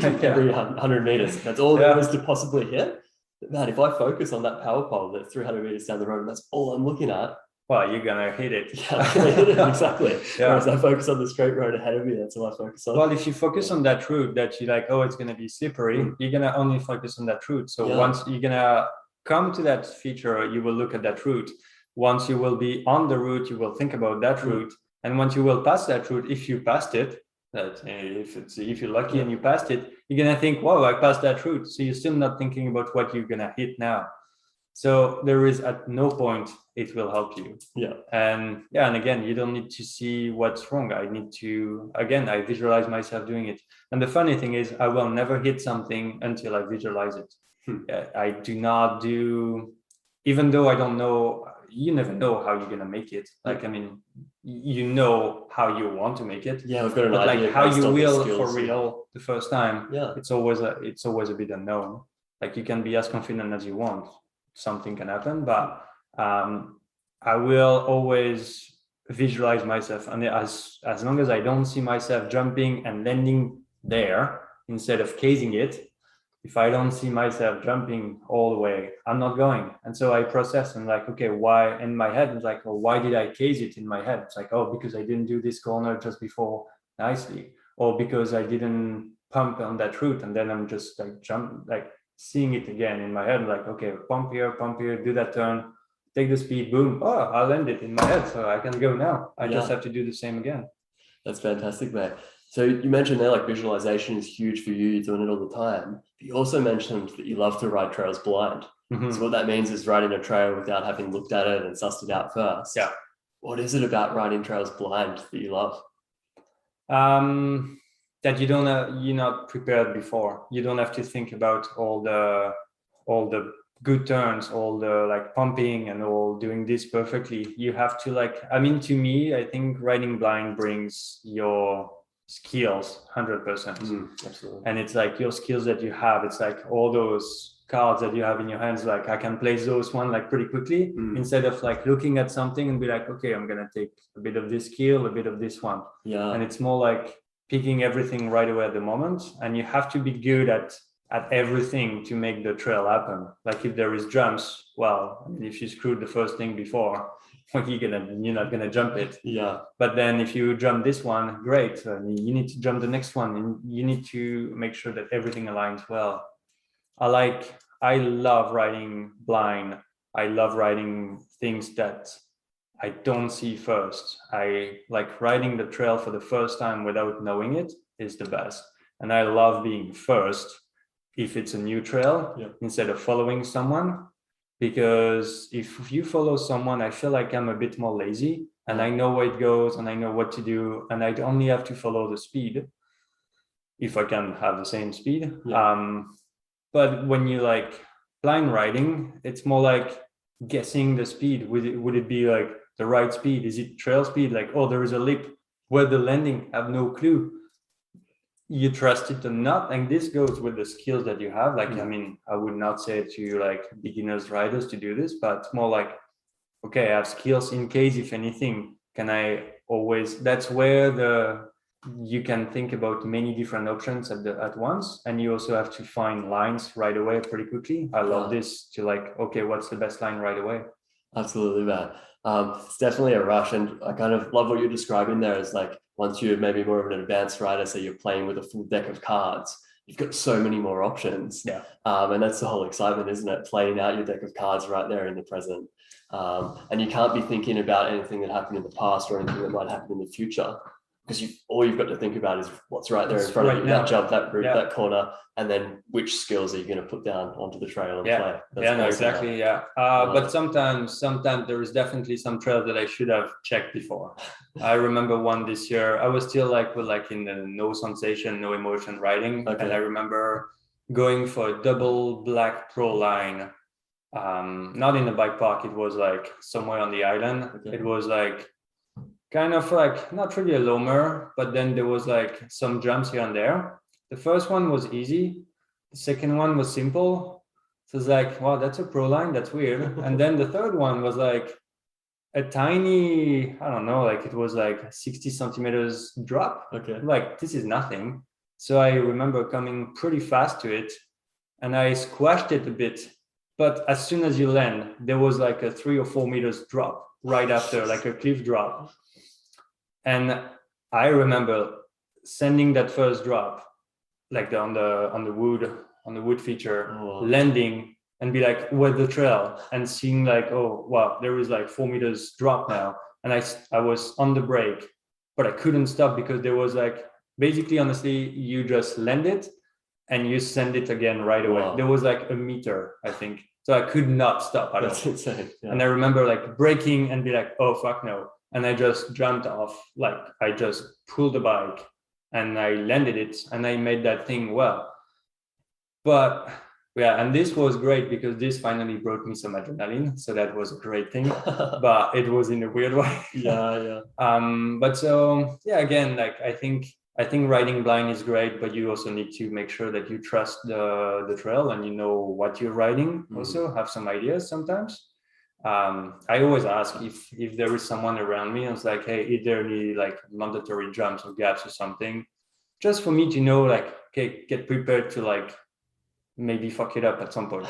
Speaker 1: every 100 meters. That's all there is to possibly hit. But man, if I focus on that power pole that's 300 meters down the road, and that's all I'm looking at,
Speaker 2: well, you're gonna hit it.
Speaker 1: I'm gonna hit it, exactly. Whereas I focus on the straight road ahead of me, that's all I focus on.
Speaker 2: Well, if you focus on that route that you're like, oh, it's gonna be slippery, you're gonna only focus on that route. So once you're gonna come to that feature, you will look at that route. Once you will be on the route, you will think about that route. And once you will pass that route, if you passed it, if you're lucky and you passed it, you're gonna think, whoa, I passed that route. So you're still not thinking about what you're gonna hit now. So there is at no point it will help you. And again, you don't need to see what's wrong. I visualize myself doing it. And the funny thing is, I will never hit something until I visualize it. I do not do, even though I don't know, you never know how you're gonna make it. Like, I mean, you know how you want to make it.
Speaker 1: We've got an idea.
Speaker 2: Like how you will for real the first time. It's always a bit unknown. Like you can be as confident as you want. Something can happen, but I will always visualize myself, and as long as I don't see myself jumping and landing there instead of casing it, if I don't see myself jumping all the way, I'm not going. And so I process and like, okay, why? In my head, it's like, well, why did I case it in my head? It's like, oh, because I didn't do this corner just before nicely, or because I didn't pump on that route, and then I'm just like seeing it again in my head, like, okay, pump here, do that turn, take the speed, boom, oh, I'll end it in my head, so I can go now. I just have to do the same again.
Speaker 1: That's fantastic, mate. So you mentioned there, like visualization is huge for you. You're doing it all the time. But you also mentioned that you love to ride trails blind. So what that means is riding a trail without having looked at it and sussed it out first. What is it about riding trails blind that you love?
Speaker 2: That you're not prepared before. You don't have to think about all the good turns, all the like pumping and all doing this perfectly. You have to like, I mean, to me, I think riding blind brings your skills 100%.
Speaker 1: Absolutely.
Speaker 2: And it's like your skills that you have, it's like all those cards that you have in your hands, like I can place those one like pretty quickly instead of like looking at something and be like, okay, I'm gonna take a bit of this skill, a bit of this one. And it's more like picking everything right away at the moment, and you have to be good at everything to make the trail happen. Like if there is jumps, well, I mean, if you screwed the first thing before, you're not gonna jump it. But then if you jump this one, great. You need to jump the next one, and you need to make sure that everything aligns well. I love riding blind. I love riding things that I don't see first. I like riding the trail for the first time without knowing it is the best. And I love being first if it's a new trail instead of following someone. Because if you follow someone, I feel like I'm a bit more lazy, and I know where it goes and I know what to do, and I only have to follow the speed if I can have the same speed. But when you like blind riding, it's more like guessing the speed. Would it be like the right speed? Is it trail speed? Like, oh, there is a lip, where the landing, I have no clue. You trust it or not, and this goes with the skills that you have. Like, I mean, I would not say to like beginners riders to do this, but more like, okay, I have skills in case if anything, can I always, that's where you can think about many different options at once, and you also have to find lines right away pretty quickly. I love this to like, okay, what's the best line right away?
Speaker 1: Absolutely, man. It's definitely a rush, and I kind of love what you're describing there. Is like once you're maybe more of an advanced rider, so you're playing with a full deck of cards, you've got so many more options. And that's the whole excitement, isn't it? Playing out your deck of cards right there in the present. And you can't be thinking about anything that happened in the past or anything that might happen in the future, because all you've got to think about is what's right there in front of you, that jump, that route, that corner, and then which skills are you going to put down onto the trail and play. That's awesome,
Speaker 2: exactly. But sometimes there is definitely some trails that I should have checked before. I remember one this year. I was still like in the no sensation, no emotion riding, and I remember going for a double black pro line. Not in the bike park. It was like somewhere on the island. It was like kind of like not really a ĺ𝗏𝗏, but then there was like some jumps here and there. The first one was easy. The second one was simple. So it's like, wow, that's a pro line. That's weird. And then the third one was like a tiny, I don't know, like it was like 60 centimeters drop. Like this is nothing. So I remember coming pretty fast to it, and I squashed it a bit. But as soon as you land, there was like a 3 or 4 meters drop right after, like a cliff drop. And I remember sending that first drop, like on the wood feature, landing and be like, where's the trail? And seeing like, oh wow, there is like 4 meters drop now. And I was on the brake, but I couldn't stop because there was like, basically, honestly, you just land it and you send it again right away. There was like a meter, I think. So I could not stop at all.
Speaker 1: That's insane.
Speaker 2: And I remember like braking and be like, oh, fuck no. And I just jumped off, like I just pulled the bike and I landed it and I made that thing well. But and this was great because this finally brought me some adrenaline. So that was a great thing, but it was in a weird way. But so, again, like I think riding blind is great, but you also need to make sure that you trust the trail and you know what you're riding. Also have some ideas sometimes. I always ask if there is someone around me. I was like, hey, is there any like mandatory jumps or gaps or something, just for me to know, like, okay, get prepared to like maybe fuck it up at some point.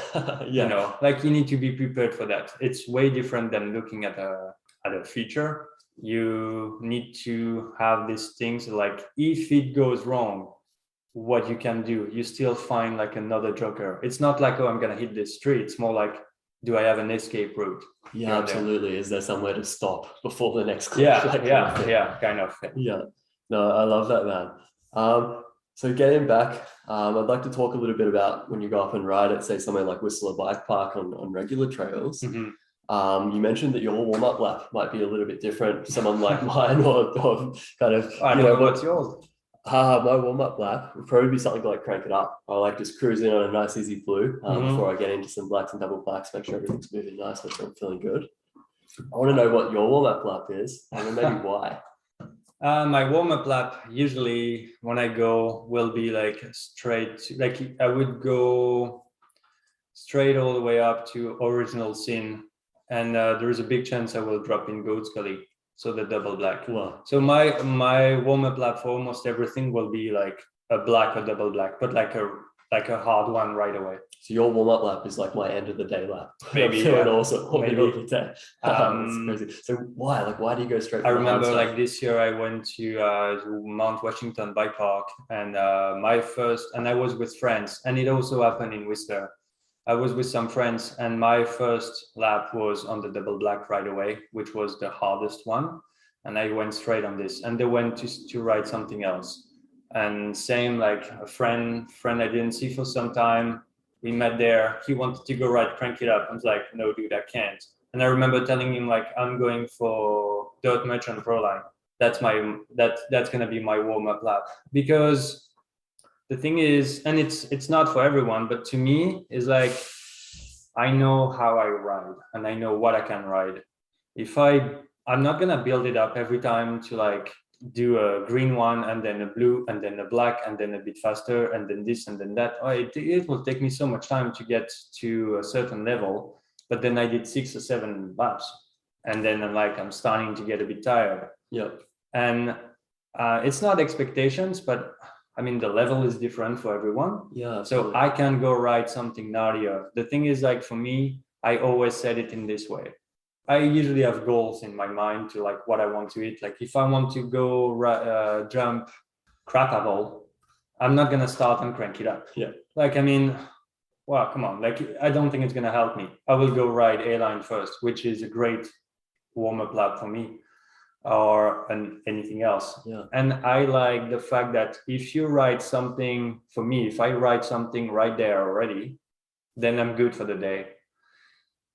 Speaker 2: You know, like you need to be prepared for that. It's way different than looking at a feature. You need to have these things like, if it goes wrong, what you can do, you still find like another joker. It's not like, oh, I'm gonna hit this tree. It's more like, do I have an escape route?
Speaker 1: Absolutely. Is there somewhere to stop before the next cliff?
Speaker 2: Kind of.
Speaker 1: No, I love that, man. So getting back, I'd like to talk a little bit about when you go up and ride at, say, somewhere like Whistler Bike Park on regular trails. You mentioned that your warm-up lap might be a little bit different to someone like mine, or kind of.
Speaker 2: I don't know what's yours.
Speaker 1: My warm-up lap would probably be something like Crank It Up. I like just cruising on a nice easy blue before I get into some blacks and double blacks, make sure everything's moving nice, make sure I'm feeling good. I want to know what your warm-up lap is and maybe why.
Speaker 2: My warm-up lap usually when I go will be like straight, like I would go straight all the way up to original sin, and there is a big chance I will drop in 𝗳𝗃𝗃𝗵𝗃, so the double black.
Speaker 1: Wow.
Speaker 2: So my warm-up lap for almost everything will be like a black or double black, but like a hard one right away.
Speaker 1: So your warm-up lap is like my end of the day lap.
Speaker 2: Maybe,
Speaker 1: I'm feeling awesome.
Speaker 2: Maybe.
Speaker 1: Maybe day. That's crazy. So why? Like, why do you go straight?
Speaker 2: I remember like this year I went to Mount Washington Bike Park, and I was with friends, and it also happened in Whistler. I was with some friends, and my first lap was on the double black right away, which was the hardest one. And I went straight on this, and they went to ride something else. And same, like a friend I didn't see for some time. We met there. He wanted to go ride Crank It Up. I was like, no, dude, I can't. And I remember telling him like, I'm going for Dirt Merchant Pro Line. That's gonna be my warm-up lap. Because the thing is, and it's not for everyone, but to me, is like, I know how I ride and I know what I can ride. I'm not gonna build it up every time to like do a green one and then a blue and then a black and then a bit faster and then this and then that. It will take me so much time to get to a certain level, but then I did 6 or 7 laps, and then I'm starting to get a bit tired.
Speaker 1: Yeah.
Speaker 2: And it's not expectations, but I mean, the level is different for everyone.
Speaker 1: Yeah.
Speaker 2: Absolutely. So I can go ride something gnarlier. The thing is, like for me, I always set it in this way. I usually have goals in my mind to like what I want to eat. Like if I want to go jump ~𝗃𝗃𝗃𝗃, I'm not gonna start and Crank It Up.
Speaker 1: Yeah.
Speaker 2: Like, I mean, well, come on. Like, I don't think it's gonna help me. I will go ride A-line first, which is a great warm-up lap for me, or anything else.
Speaker 1: Yeah.
Speaker 2: And I like the fact that if you ride something, for me, if I ride something right there already, then I'm good for the day.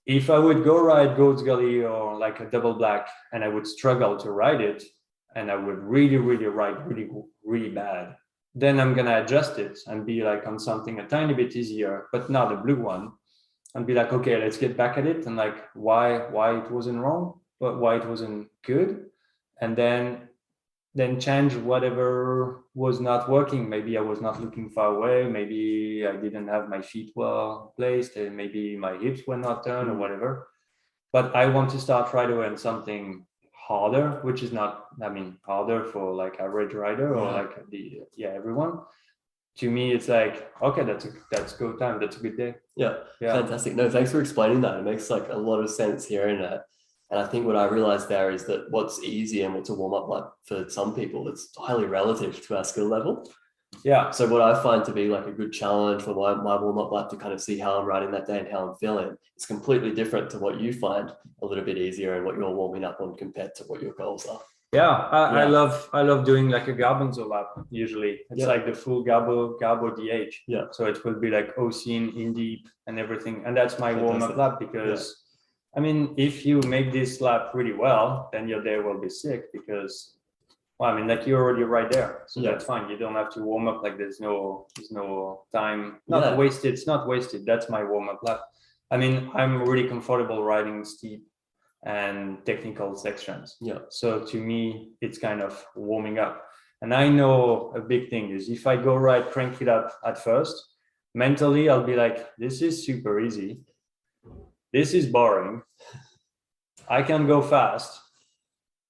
Speaker 2: If I would go ride 𝗳𝗃𝗃𝗵𝗃 or like a double black and I would struggle to ride it and I would really ride really bad, then I'm gonna adjust it and be like on something a tiny bit easier, but not a blue one, and be like, okay, let's get back at it and like why it wasn't wrong, but why it wasn't good, and then change whatever was not working. Maybe I was not looking far away, maybe I didn't have my feet well placed, and maybe my hips were not turned or whatever. But I want to start right away on something harder, which is not, I mean, harder for like average rider or like everyone. To me, it's like, okay, that's go time, that's a good day.
Speaker 1: Yeah, fantastic. No, thanks for explaining that. It makes like a lot of sense hearing it. And I think what I realized there is that what's easy and what's a warm-up like for some people, it's highly relative to our skill level.
Speaker 2: Yeah.
Speaker 1: So what I find to be like a good challenge for my warm-up lap to kind of see how I'm riding that day and how I'm feeling, it's completely different to what you find a little bit easier and what you're warming up on compared to what your goals are.
Speaker 2: Yeah, I love doing like a garbanzo lap usually. It's like the full 𝗃𝗃𝗃𝗃 DH.
Speaker 1: Yeah.
Speaker 2: So it will be like OSIN, in deep and everything. And that's my warm-up lap because I mean, if you make this lap really well, then your day will be sick because, well, I mean, like you're already right there. So that's fine. You don't have to warm up, like there's no time. Not wasted. It's not wasted. That's my warm-up lap. I mean, I'm really comfortable riding steep and technical sections. Yeah. So to me, it's kind of warming up. And I know a big thing is if I go ride Crank It Up at first, mentally, I'll be like, this is super easy. This is boring. I can go fast.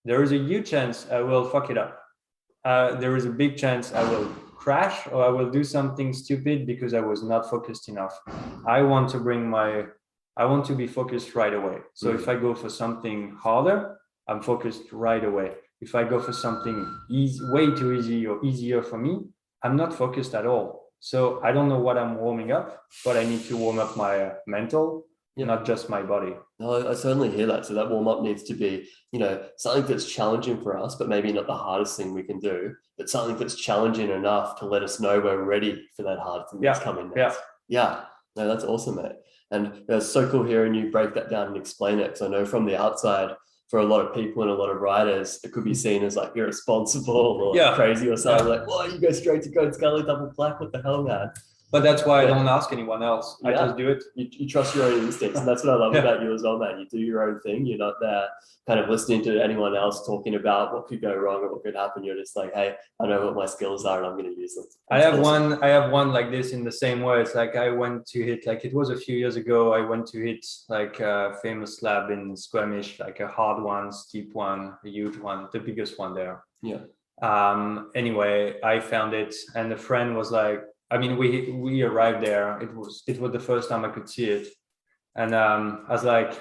Speaker 2: There is a huge chance I will fuck it up. There is a big chance I will crash or I will do something stupid because I was not focused enough. I want to be focused right away. So if I go for something harder, I'm focused right away. If I go for something easy, way too easy or easier for me, I'm not focused at all. So I don't know what I'm warming up, but I need to warm up my mental, not just my body.
Speaker 1: No, I certainly hear that. So that warm-up needs to be, something that's challenging for us, but maybe not the hardest thing we can do, but something that's challenging enough to let us know we're ready for that hard thing that's coming next. Yeah. No, that's awesome, mate. And it's so cool hearing you break that down and explain it. Because I know from the outside, for a lot of people and a lot of riders, it could be seen as like irresponsible or crazy or something. Like, well, you go straight to Coach Scully double black. What the hell, man?
Speaker 2: But that's why I don't ask anyone else. I just do it.
Speaker 1: You trust your own instincts. And that's what I love about you as well, man. You do your own thing. You're not there kind of listening to anyone else talking about what could go wrong or what could happen. You're just like, hey, I know what my skills are and I'm going to use them.
Speaker 2: I have one like this in the same way. It's like I went to hit, like it was a few years ago, I went to hit like a famous slab in 𝗬𝗺𝗃, like a hard one, steep one, a huge one, the biggest one there.
Speaker 1: Yeah.
Speaker 2: Anyway, I found it and the friend was like, I mean, we arrived there. It was the first time I could see it. And I was like,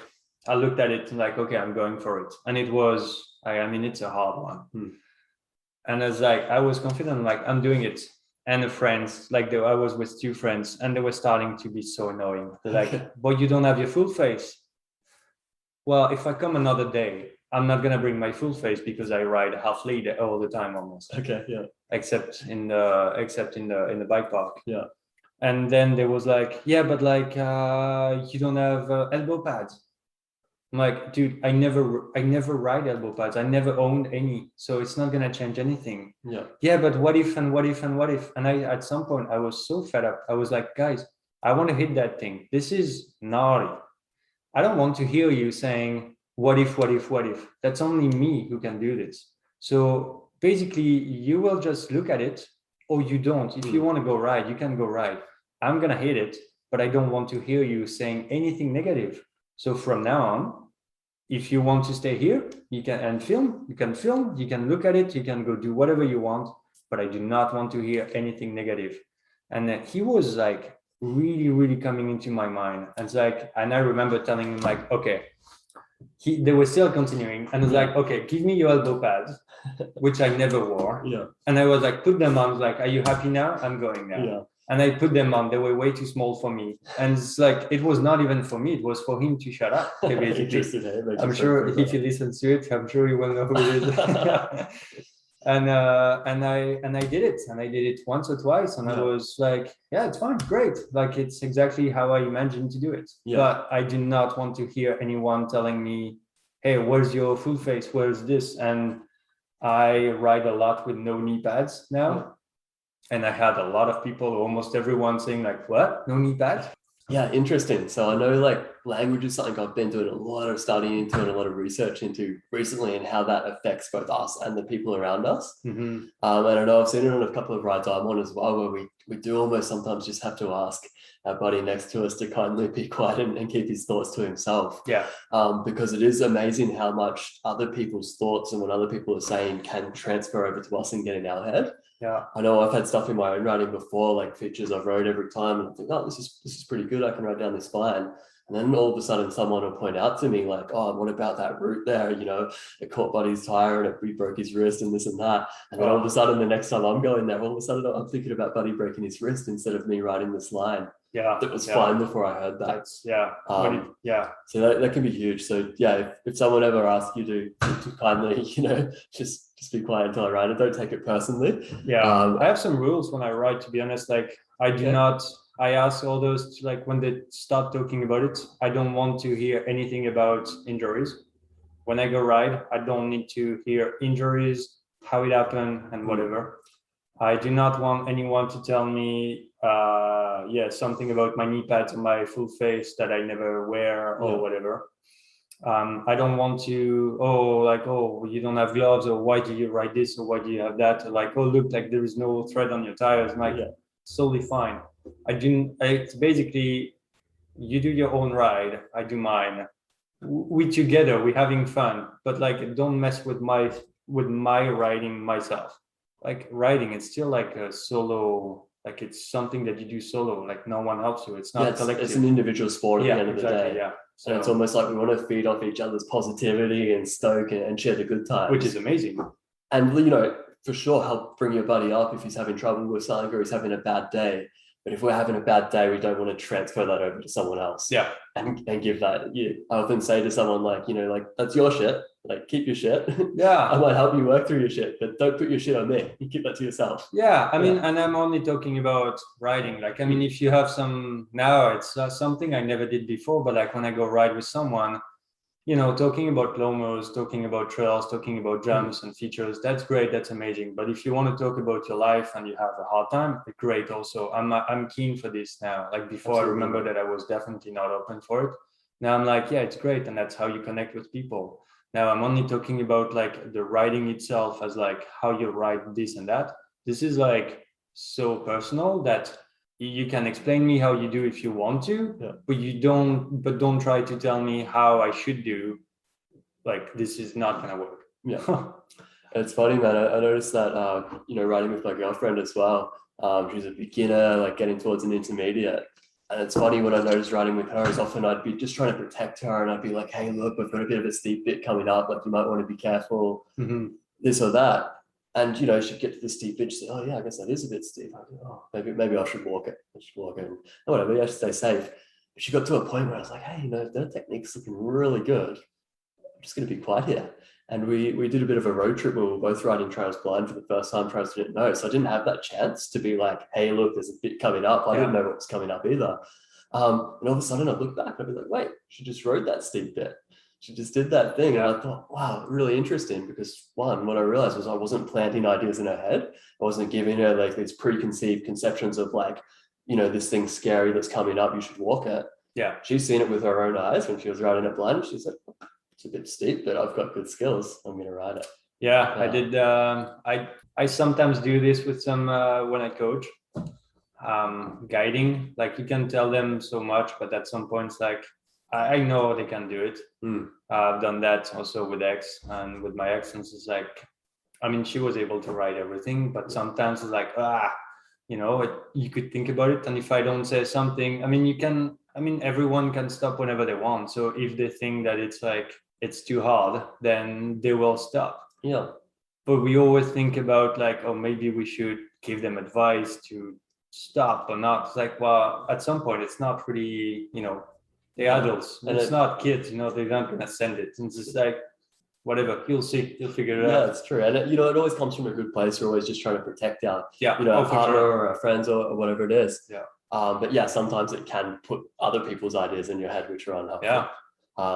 Speaker 2: I looked at it and like, okay, I'm going for it. And it was, I mean, it's a hard one. And I was like, I was confident, like I'm doing it. And the friends, like I was with two friends and they were starting to be so annoying. They're like, but you don't have your full face. Well, if I come another day, I'm not going to bring my full face because I ride half lead all the time almost.
Speaker 1: Okay. Yeah.
Speaker 2: Except in the bike park.
Speaker 1: Yeah.
Speaker 2: And then there was like, yeah, but like you don't have elbow pads. I'm like, dude, I never ride elbow pads. I never owned any, so it's not gonna change anything. Yeah, but what if and what if and what if? And I at some point I was so fed up. I was like, guys, I want to hit that thing. This is gnarly. I don't want to hear you saying what if, what if, what if. That's only me who can do this. So basically, you will just look at it or you don't. If you want to go ride, you can go ride. I'm going to hit it, but I don't want to hear you saying anything negative. So from now on, if you want to stay here, you can film, you can look at it, you can go do whatever you want, but I do not want to hear anything negative. And he was like really, really coming into my mind. And it's like, and I remember telling him like, okay, they were still continuing. And I was like, okay, give me your elbow pads, which I never wore.
Speaker 1: Yeah.
Speaker 2: And I was like, put them on. I was like, are you happy now? I'm going now.
Speaker 1: Yeah.
Speaker 2: And I put them on. They were way too small for me. And it's like, it was not even for me. It was for him to shut up. Basically. I'm sure if he listens to it, I'm sure he will know who it is. And I did it. And I did it once or twice. And I was like, yeah, it's fine. Great. Like, it's exactly how I imagined to do it. Yeah. But I did not want to hear anyone telling me, hey, where's your full face? Where's this? And I ride a lot with no knee pads now. Yeah. And I had a lot of people, almost everyone saying like, what? No knee pads?
Speaker 1: Yeah, interesting. So I know like language is something I've been doing a lot of studying into and a lot of research into recently, and how that affects both us and the people around us.
Speaker 2: Mm-hmm.
Speaker 1: And I know I've seen it on a couple of rides I'm on as well, where we do almost sometimes just have to ask our buddy next to us to kindly be quiet and keep his thoughts to himself.
Speaker 2: Yeah.
Speaker 1: Because it is amazing how much other people's thoughts and what other people are saying can transfer over to us and get in our head.
Speaker 2: Yeah,
Speaker 1: I know I've had stuff in my own riding before, like features I've rode every time, and I think, oh, this is pretty good. I can ride down this fine. And then all of a sudden someone will point out to me like, oh, what about that route there? You know, it caught Buddy's tire and he broke his wrist and this and that. And then all of a sudden the next time I'm going there, all of a sudden I'm thinking about Buddy breaking his wrist instead of me riding this line.
Speaker 2: Yeah,
Speaker 1: that was fine before I heard that.
Speaker 2: Yeah.
Speaker 1: So that can be huge. So yeah, if someone ever asks you to kindly, you know, just be quiet until I ride it. Don't take it personally.
Speaker 2: Yeah, I have some rules when I ride. To be honest, like I do not. I ask all those like when they start talking about it, I don't want to hear anything about injuries. When I go ride, I don't need to hear injuries, how it happened, and whatever. I do not want anyone to tell me something about my knee pads and my full face that I never wear or whatever. I don't want to, you don't have gloves, or why do you ride this, or why do you have that? Or like, oh, look, like there is no thread on your tires. I'm like, it's totally fine. It's basically, you do your own ride, I do mine. We together, we're having fun, but like, don't mess with my riding myself. Like riding, it's still like a solo. Like it's something that you do solo, like no one helps you. It's not collective.
Speaker 1: It's an individual sport at the end of the day.
Speaker 2: Yeah.
Speaker 1: So it's almost like we want to feed off each other's positivity and stoke and share the good times.
Speaker 2: Which is amazing.
Speaker 1: And, you know, for sure, help bring your buddy up if he's having trouble with something or he's having a bad day. But if we're having a bad day, we don't want to transfer that over to someone else.
Speaker 2: Yeah.
Speaker 1: And give that. I often say to someone like, you know, like, that's your shit. Like, keep your shit.
Speaker 2: Yeah.
Speaker 1: I might help you work through your shit, but don't put your shit on me. You keep that to yourself.
Speaker 2: Yeah. I mean, and I'm only talking about riding. Like, I mean, if you have now it's something I never did before, but like when I go ride with someone, talking about 𝗀𝗺𝗇, talking about trails, talking about jumps and features, that's great, that's amazing. But if you want to talk about your life and you have a hard time, great also. I'm keen for this now. Like before, absolutely. I remember that I was definitely not open for it. Now I'm like, yeah, it's great. And that's how you connect with people. Now I'm only talking about like the writing itself as like how you write this and that. This is like so personal that you can explain me how you do if you want to, but don't try to tell me how I should do. Like this is not gonna work.
Speaker 1: Yeah. It's funny, man. I noticed that writing with my girlfriend as well. She's a beginner, like getting towards an intermediate. And it's funny, what I noticed writing with her is often I'd be just trying to protect her, and I'd be like, hey, look, we've got a bit of a steep bit coming up, like you might want to be careful, this or that. And she'd get to the steep bit, she'd say, oh yeah, I guess that is a bit steep. I go, oh, maybe I should walk it. And whatever, I should stay safe. But she got to a point where I was like, hey, that technique's looking really good. I'm just going to be quiet here. And we did a bit of a road trip where we were both riding trails blind for the first time. Trails didn't know, so I didn't have that chance to be like, hey, look, there's a bit coming up. I didn't know what was coming up either. And all of a sudden I'd look back and I'd be like, wait, she just rode that steep bit. She just did that thing. And I thought, wow, really interesting, because one, what I realized was I wasn't planting ideas in her head. I wasn't giving her like these preconceived conceptions of like, this thing's scary that's coming up, you should walk it.
Speaker 2: Yeah.
Speaker 1: She's seen it with her own eyes when she was riding it blind. She's like, it's a bit steep, but I've got good skills. I'm going to ride it.
Speaker 2: Yeah, I did. I sometimes do this with some, when I coach, guiding, like you can tell them so much, but at some points, like, I know they can do it. I've done that also with X, and with my ex, and it's like, she was able to write everything, but sometimes it's like, you could think about it. And if I don't say something, everyone can stop whenever they want. So if they think that it's like, it's too hard, then they will stop.
Speaker 1: Yeah.
Speaker 2: But we always think about like, oh, maybe we should give them advice to stop or not. It's like, well, at some point it's not really, they're adults, and it's not kids, they're not gonna send it. It's just like, whatever, you'll see, you'll figure it out.
Speaker 1: Yeah, it's true. And it always comes from a good place. We're always just trying to protect our partner or our friends or whatever it is.
Speaker 2: Yeah.
Speaker 1: But yeah, sometimes it can put other people's ideas in your head which are unhelpful.
Speaker 2: Yeah.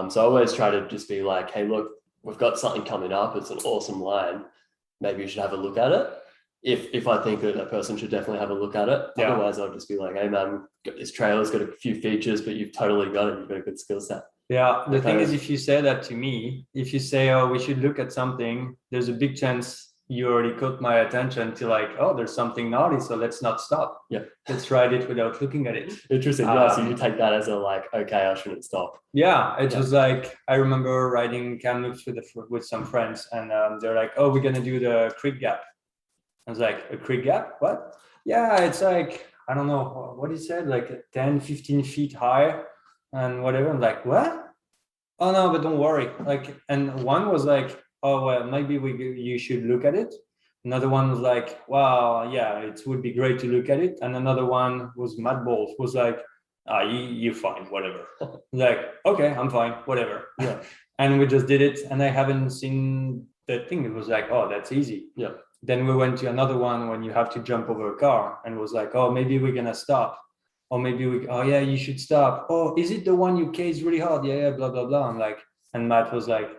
Speaker 1: So I always try to just be like, hey, look, we've got something coming up, it's an awesome line, maybe you should have a look at it. If I think that person should definitely have a look at it. Yeah. Otherwise I'll just be like, hey man, this trailer's got a few features, but you've totally got it, you've got a good skill set.
Speaker 2: Yeah, the thing is, if you say that to me, if you say, oh, we should look at something, there's a big chance you already caught my attention to like, oh, there's something naughty, so let's not stop.
Speaker 1: Yeah.
Speaker 2: Let's ride it without looking at it.
Speaker 1: Interesting. Yeah, so you take that as a like, okay, I shouldn't stop.
Speaker 2: Yeah, it was like, I remember riding 𝗬𝗵𝗃 with some friends, and they're like, oh, we're going to do the creek gap. I was like, a creek gap? What? Yeah, it's like, I don't know, what he said, like 10, 15 feet high and whatever. I'm like, what? Oh no, but don't worry. Like, and one was like, oh well, maybe you should look at it. Another one was like, wow, yeah, it would be great to look at it. And another one was Matt Balls, was like, you're fine, whatever. Like, okay, I'm fine, whatever.
Speaker 1: Yeah.
Speaker 2: And we just did it, and I haven't seen that thing. It was like, oh, that's easy.
Speaker 1: Yeah.
Speaker 2: Then we went to another one when you have to jump over a car, and it was like, oh, maybe we're gonna stop. Or maybe oh yeah, you should stop. Oh, is it the one you case really hard? Yeah, blah, blah, blah. I'm like, and Matt was like,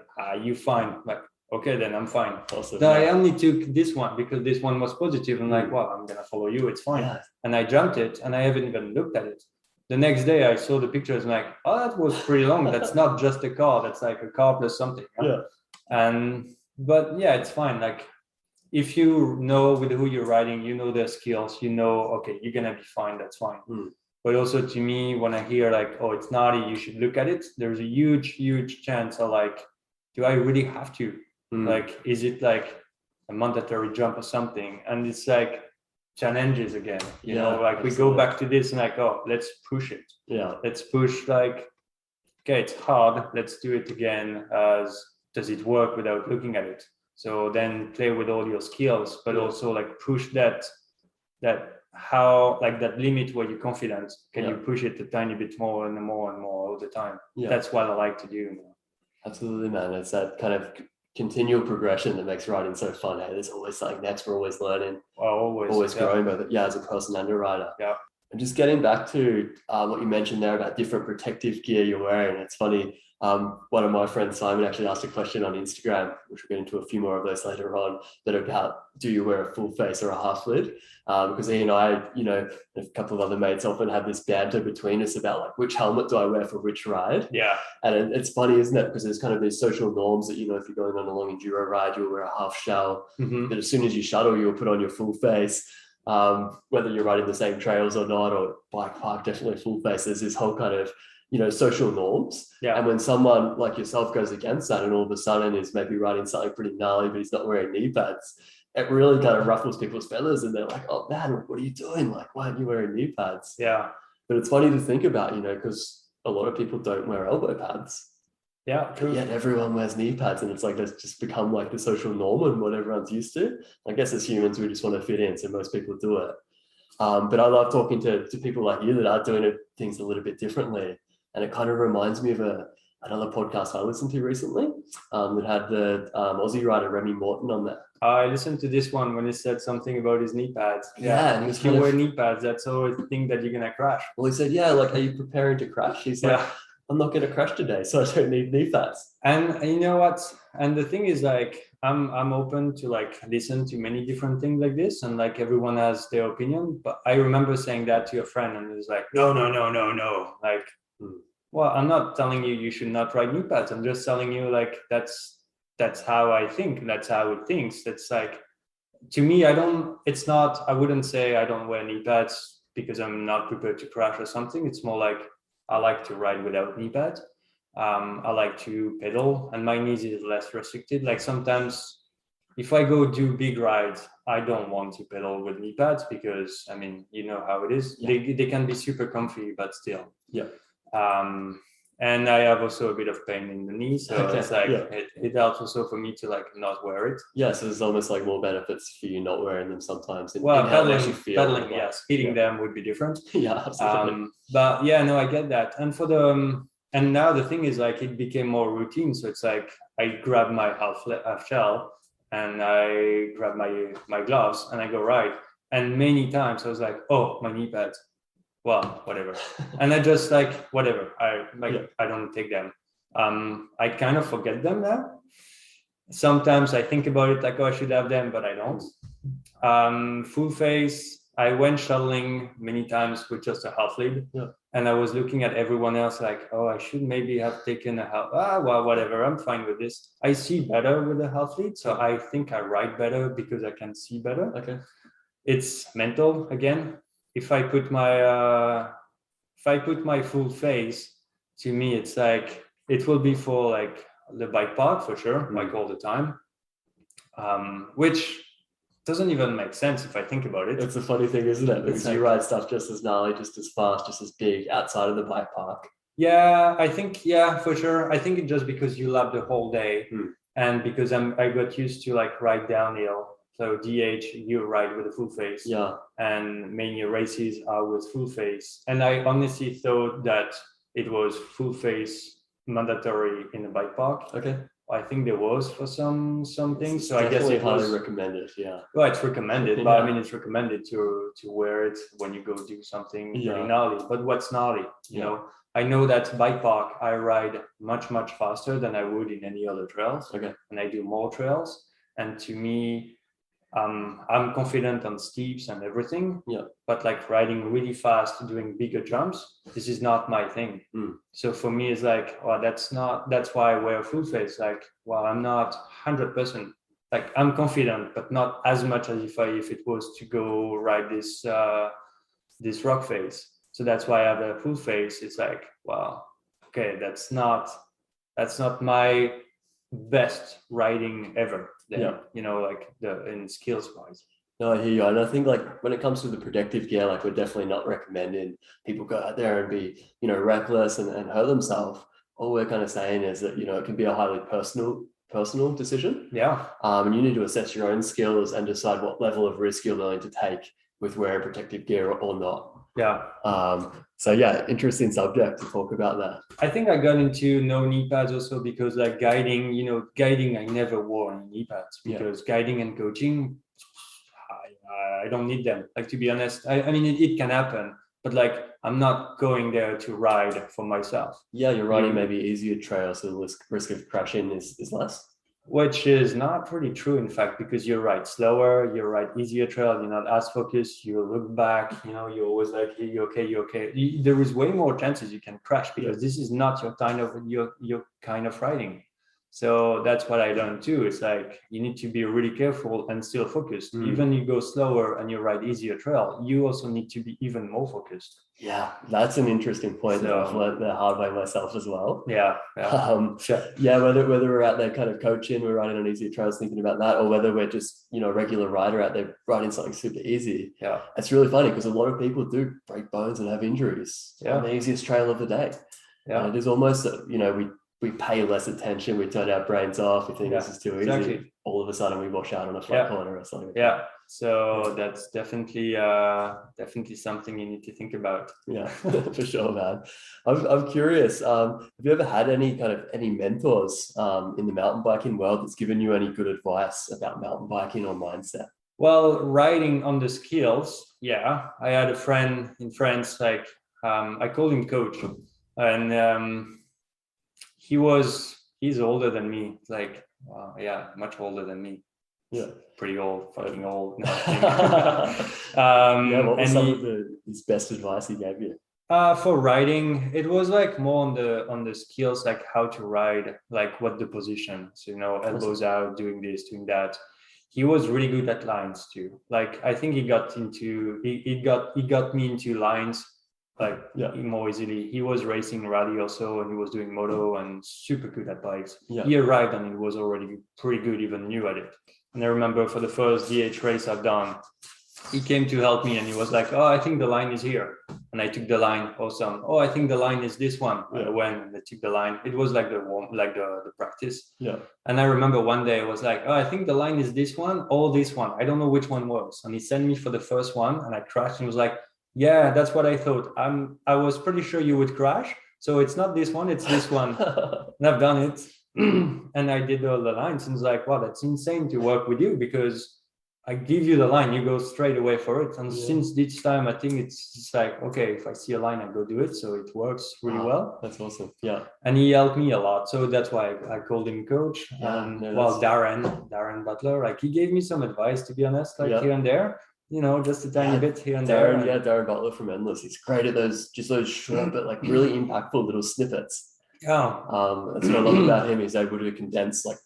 Speaker 2: you fine. I'm like, okay, then I'm fine. Also, so I only took this one because this one was positive. I'm like, well, I'm gonna follow you, it's fine. Yeah. And I jumped it, and I haven't even looked at it. The next day I saw the pictures, and like, oh, that was pretty long. That's not just a car, that's like a car plus something.
Speaker 1: Yeah.
Speaker 2: But yeah, it's fine. Like, if you know with who you're riding, you know their skills, okay, you're gonna be fine, that's fine. But also to me, when I hear like, oh, it's naughty, you should look at it, there's a huge, huge chance of like, do I really have to? Like, is it like a mandatory jump or something? And it's like challenges again, you know, like absolutely. We go back to this and like, oh, let's push it.
Speaker 1: Yeah.
Speaker 2: Let's push like, okay, it's hard, let's do it again. Does it work without looking at it? So then play with all your skills, but also like push that how like that limit where you're confident, can you push it a tiny bit more and more and more all the time? That's what I like to do.
Speaker 1: Absolutely, man. It's that kind of continual progression that makes riding so fun. Hey, there's always something next. We're always learning, always growing, both as a person and a rider. And just getting back to what you mentioned there about different protective gear you're wearing, it's funny. One of my friends, Simon, actually asked a question on Instagram, which we'll get into a few more of those later on, but about, do you wear a full face or a half lid? Because he and I, you know, a couple of other mates often have this banter between us about like, which helmet do I wear for which ride?
Speaker 2: Yeah.
Speaker 1: And it's funny, isn't it? Because there's kind of these social norms that, you know, if you're going on a long enduro ride, you'll wear a half shell. But as soon as you shuttle, you'll put on your full face. Whether you're riding the same trails or not, or bike park, definitely full face. There's this whole kind of, you know, social norms.
Speaker 2: Yeah.
Speaker 1: And when someone like yourself goes against that and all of a sudden is maybe riding something pretty gnarly, but he's not wearing knee pads, it really kind of ruffles people's feathers and they're like, oh man, what are you doing? Like, why aren't you wearing knee pads?
Speaker 2: Yeah.
Speaker 1: But it's funny to think about, you know, because a lot of people don't wear elbow pads.
Speaker 2: Yeah, true.
Speaker 1: Yet everyone wears knee pads, and it's like that's just become like the social norm and what everyone's used to. I guess as humans, we just want to fit in, so most people do it. But I love talking to people like you that are doing things a little bit differently. And it kind of reminds me of another podcast I listened to recently that had the Aussie rider Remy Morton on there.
Speaker 2: I listened to this one when he said something about his knee pads.
Speaker 1: Yeah, and
Speaker 2: if you wear knee pads, that's always the thing that you're gonna crash.
Speaker 1: Well, he said, yeah, like, are you preparing to crash? He's like, I'm not going to crash today, so I don't need knee pads.
Speaker 2: And you know what? And the thing is, like, I'm open to like listen to many different things like this, and like everyone has their opinion. But I remember saying that to a friend, and it was like, no. Like, well, I'm not telling you should not ride knee pads. I'm just telling you like that's how I think. That's how it thinks. That's like, to me, I wouldn't say I don't wear knee pads because I'm not prepared to crash or something. It's more like I like to ride without knee pads. I like to pedal, and my knees is less restricted. Like sometimes if I go do big rides, I don't want to pedal with knee pads because, I mean, you know how it is. Yeah. They can be super comfy, but still.
Speaker 1: Yeah.
Speaker 2: And I have also a bit of pain in the knee, so it's like it helps also for me to like not wear it.
Speaker 1: Yeah, so there's almost like more benefits for you not wearing them sometimes.
Speaker 2: Well, pedaling, yeah, speeding them would be different.
Speaker 1: Yeah, absolutely.
Speaker 2: But yeah, no, I get that. And for the and now the thing is like it became more routine. So it's like I grab my half shell and I grab my gloves and I go ride. And many times I was like, oh, my knee pads. Well, whatever. And I just like, whatever. I don't take them. I kind of forget them now. Sometimes I think about it like, oh, I should have them, but I don't. Full face, I went shuttling many times with just a half lid. Yeah. And I was looking at everyone else like, oh, I should maybe have taken a half. Well, whatever. I'm fine with this. I see better with a half lid. So I think I ride better because I can see better.
Speaker 1: Okay.
Speaker 2: It's mental again. If I put my full face, to me, it's like, it will be for like the bike park for sure, like all the time, which doesn't even make sense if I think about it.
Speaker 1: It's a funny thing, isn't it? Because you ride stuff just as gnarly, just as fast, just as big outside of the bike park.
Speaker 2: Yeah, I think, yeah, for sure. I think it's just because you lap the whole day and because I got used to like ride downhill. So DH, you ride with a full face. Yeah. And many races are with full face. And I honestly thought that it was full face mandatory in the bike park. Okay. I think there was for some things. So I guess it was
Speaker 1: highly recommended. Yeah.
Speaker 2: Well, it's recommended, but I mean, it's recommended to wear it when you go do something really gnarly. But what's gnarly? You know, I know that bike park, I ride much faster than I would in any other trails. Okay. And I do more trails. And to me, I'm confident on steeps and everything, but like riding really fast, doing bigger jumps, this is not my thing. So for me, it's like, well, that's why I wear full face. Like, well, I'm not 100%, like I'm confident, but not as much as if it was to go ride this rock face. So that's why I have a full face. It's like, wow, okay, that's not my best riding ever. You know, like in skills wise.
Speaker 1: No, I hear you. And I think like when it comes to the protective gear, like we're definitely not recommending people go out there and be, you know, reckless and hurt themselves. All we're kind of saying is that, you know, it can be a highly personal decision. Yeah. And you need to assess your own skills and decide what level of risk you're willing to take with wearing protective gear or not. Yeah. So yeah, interesting subject to talk about that.
Speaker 2: I think I got into no knee pads also because like guiding, I never wore any knee pads because guiding and coaching, I don't need them. Like, to be honest, I mean, it can happen, but like I'm not going there to ride for myself.
Speaker 1: Yeah, you're riding maybe easier trails, so the risk of crashing is less.
Speaker 2: Which is not really true, in fact, because you ride slower, you ride easier trail, you're not as focused, you look back, you're always like, hey, you okay. There is way more chances you can crash because this is not your kind of riding. So that's what I learned too. It's like you need to be really careful and still focused. Even you go slower and you ride easier trail, you also need to be even more focused.
Speaker 1: Yeah, that's an interesting point that I've learned the hard way myself as well.
Speaker 2: Yeah.
Speaker 1: Yeah, whether we're out there kind of coaching, we're riding on easier trails, thinking about that, or whether we're just, a regular rider out there riding something super easy.
Speaker 2: Yeah.
Speaker 1: It's really funny because a lot of people do break bones and have injuries on the easiest trail of the day. Yeah. And it is almost, we pay less attention, we turn our brains off, we think this is too easy. Exactly. All of a sudden we wash out on a flat corner or something.
Speaker 2: Yeah. So that's definitely something you need to think about.
Speaker 1: Yeah, for sure, man. I'm curious. Have you ever had any mentors in the mountain biking world that's given you any good advice about mountain biking or mindset?
Speaker 2: Well, riding on the skills, yeah. I had a friend in France, like I called him coach, and he's older than me, like much older than me. Yeah, pretty old, fucking old.
Speaker 1: What was some of his best advice he gave you?
Speaker 2: For riding, it was like more on the skills, like how to ride, like what the position. So elbows out, doing this, doing that. He was really good at lines too. Like I think he got me into lines more easily. He was racing rally also, and he was doing moto and super good at bikes. Yeah. He arrived and he was already pretty good, even new at it. And I remember for the first DH race I've done, he came to help me and he was like, "Oh, I think the line is here." And I took the line. Awesome. "Oh, I think the line is this one." Yeah. When I took the line, it was like the practice. Yeah. And I remember one day I was like, "Oh, I think the line is this one or this one. I don't know which one was." And he sent me for the first one and I crashed and was like, "Yeah, that's what I thought. I was pretty sure you would crash. So it's not this one, it's this one." And I've done it. And I did all the lines and was like, "Wow, that's insane to work with you because I give you the line, you go straight away for it." And since this time, I think it's just like, okay, if I see a line, I go do it. So it works really well.
Speaker 1: That's awesome. Yeah.
Speaker 2: And he helped me a lot. So that's why I called him coach. Darren Butler, like he gave me some advice, to be honest, like here and there. Just a tiny bit here and there.
Speaker 1: Darren Butler from Endless. He's great at those short but like really impactful little snippets.
Speaker 2: Yeah.
Speaker 1: That's what I love about him. He's able to condense like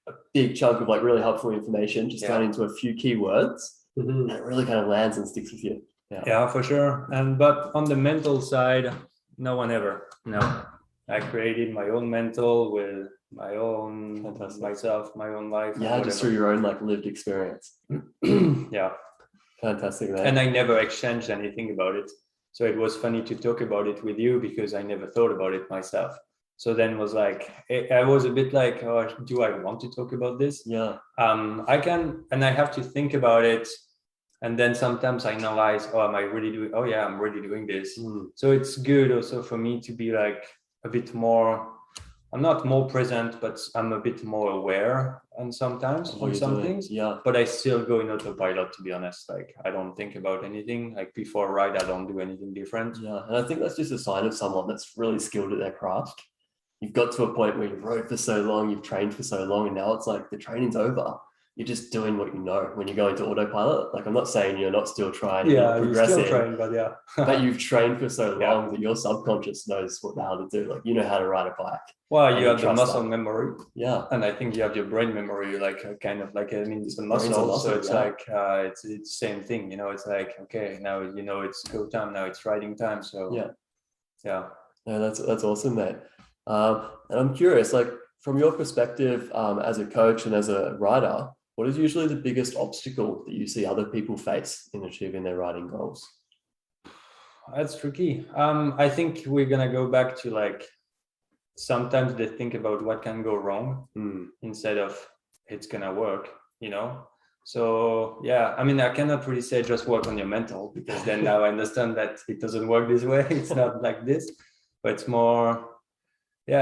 Speaker 1: a big chunk of like really helpful information just down into a few keywords. And it really kind of lands and sticks with you.
Speaker 2: Yeah, for sure. But on the mental side, no one ever. No. I created my own mental with my own myself, my own life.
Speaker 1: Yeah, just through your own like lived experience.
Speaker 2: Yeah.
Speaker 1: Fantastic, man.
Speaker 2: And I never exchanged anything about it. So it was funny to talk about it with you because I never thought about it myself. So then was like, I was a bit like, oh, do I want to talk about this?
Speaker 1: Yeah.
Speaker 2: I can, and I have to think about it. And then sometimes I analyze, oh, am I really doing, oh yeah, I'm really doing this. So it's good also for me to be like a bit more, I'm not more present, but I'm a bit more aware on sometimes on some things.
Speaker 1: Yeah.
Speaker 2: But I still go in autopilot, to be honest. Like I don't think about anything. Like before a ride, I don't do anything different.
Speaker 1: Yeah. And I think that's just a sign of someone that's really skilled at their craft. You've got to a point where you've rode for so long, you've trained for so long, and now it's like the training's over. You're just doing what you know when you go into autopilot. Like I'm not saying you're not still trying, progressing,
Speaker 2: you're still trying, but
Speaker 1: but you've trained for so long that your subconscious knows what the hell to do. Like you know how to ride a bike.
Speaker 2: Well, you have the muscle memory.
Speaker 1: Yeah.
Speaker 2: And I think you have your brain memory, like kind of like, I mean, it's a muscle. So it's like, it's the same thing, it's like, okay, now, it's go time, now it's riding time. So yeah.
Speaker 1: No, that's awesome, mate. And I'm curious, like from your perspective as a coach and as a rider, what is usually the biggest obstacle that you see other people face in achieving their riding goals?
Speaker 2: That's tricky. I think we're going to go back to like, sometimes they think about what can go wrong instead of it's going to work, So yeah, I mean, I cannot really say just work on your mental because then now I understand that it doesn't work this way. It's not like this, but it's more,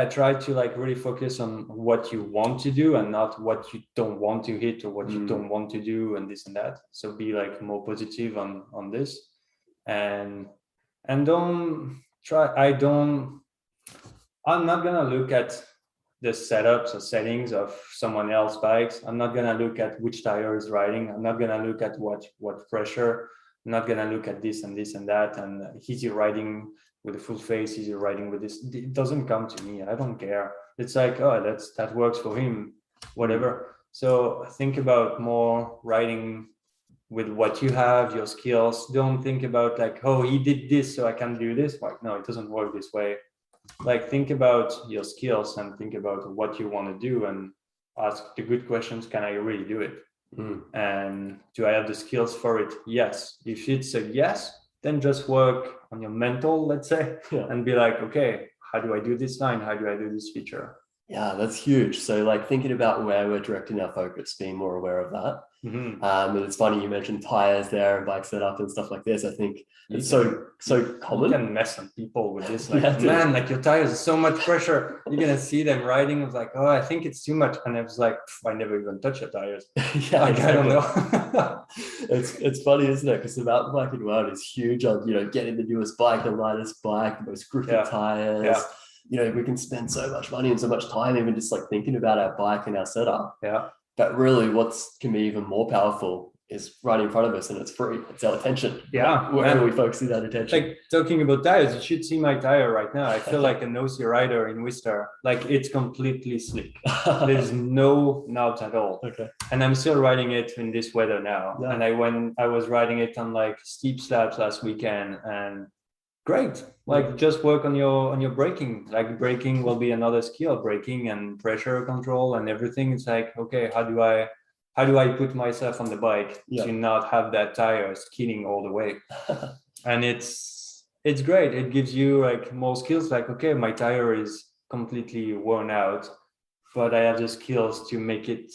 Speaker 2: try to like really focus on what you want to do and not what you don't want to hit or what you don't want to do and this and that. So be like more positive on this. And And I'm not gonna look at the setups or settings of someone else's bikes. I'm not gonna look at which tire is riding. I'm not gonna look at what pressure. I'm not gonna look at this and this and that. And is he riding with a full face? Is he riding with this? It doesn't come to me. I don't care. It's like, oh, that works for him, whatever. So think about more riding with what you have, your skills. Don't think about like, oh, he did this, so I can do this. Like, no, it doesn't work this way. Like, think about your skills and think about what you want to do and ask the good questions. Can I really do it? And do I have the skills for it? Yes. If it's a yes, then just work on your mental, let's say, and be like, okay, how do I do this line? How do I do this feature?
Speaker 1: Yeah, that's huge. So like thinking about where we're directing our focus, being more aware of that. And it's funny you mentioned tires there and bike setup and stuff like this. I think it's so common.
Speaker 2: You can mess on people with this. Like, man, like your tires are so much pressure. You're gonna see them riding. I was like, oh, I think it's too much. And I was like, I never even touch your tires.
Speaker 1: Yeah,
Speaker 2: like, I don't know.
Speaker 1: it's funny, isn't it? Because the mountain biking world is huge on, getting the newest bike, the lightest bike, the most grippy tires. We can spend so much money and so much time even just like thinking about our bike and our setup. But really what can be even more powerful is right in front of us, and it's free. It's our attention. Where are we focusing that attention?
Speaker 2: Like, talking about tires, you should see my tire right now. I feel like a nosy rider in วี่ster. Like, it's completely slick. There's no knobs at all. And I'm still riding it in this weather now. And I was riding it on like steep slabs last weekend, and great. Like, just work on your braking. Like, braking will be another skill, braking and pressure control and everything. It's like, okay, how do I put myself on the bike to not have that tire skidding all the way? And it's great. It gives you like more skills. Like, okay, my tire is completely worn out, but I have the skills to make it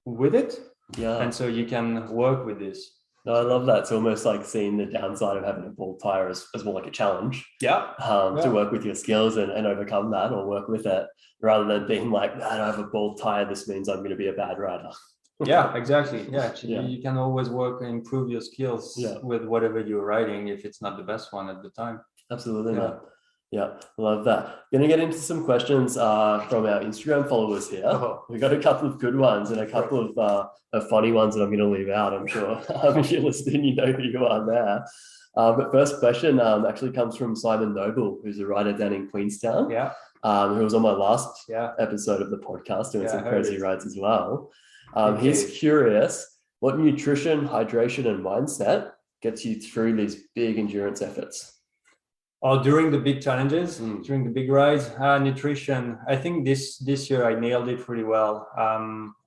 Speaker 2: with it. And so you can work with this.
Speaker 1: No, I love that. It's almost like seeing the downside of having a bald tire as more like a challenge. To work with your skills and overcome that, or work with it, rather than being like, I don't have a bald tire, this means I'm going to be a bad rider.
Speaker 2: Exactly. You can always work and improve your skills with whatever you're riding, if it's not the best one at the time.
Speaker 1: Absolutely. Love that. Gonna get into some questions from our Instagram followers here. We got a couple of good ones and a couple of funny ones that I'm going to leave out. I'm sure if you're listening, you know who you are there. But first question actually comes from 𝗦𝗾𝗂𝗵𝗶, who's a rider down in Queenstown. Who was on my last episode of the podcast doing some crazy rides as well. He's curious, what nutrition, hydration, and mindset gets you through these big endurance efforts?
Speaker 2: During the big challenges, during the big rides, nutrition. I think this year I nailed it pretty well.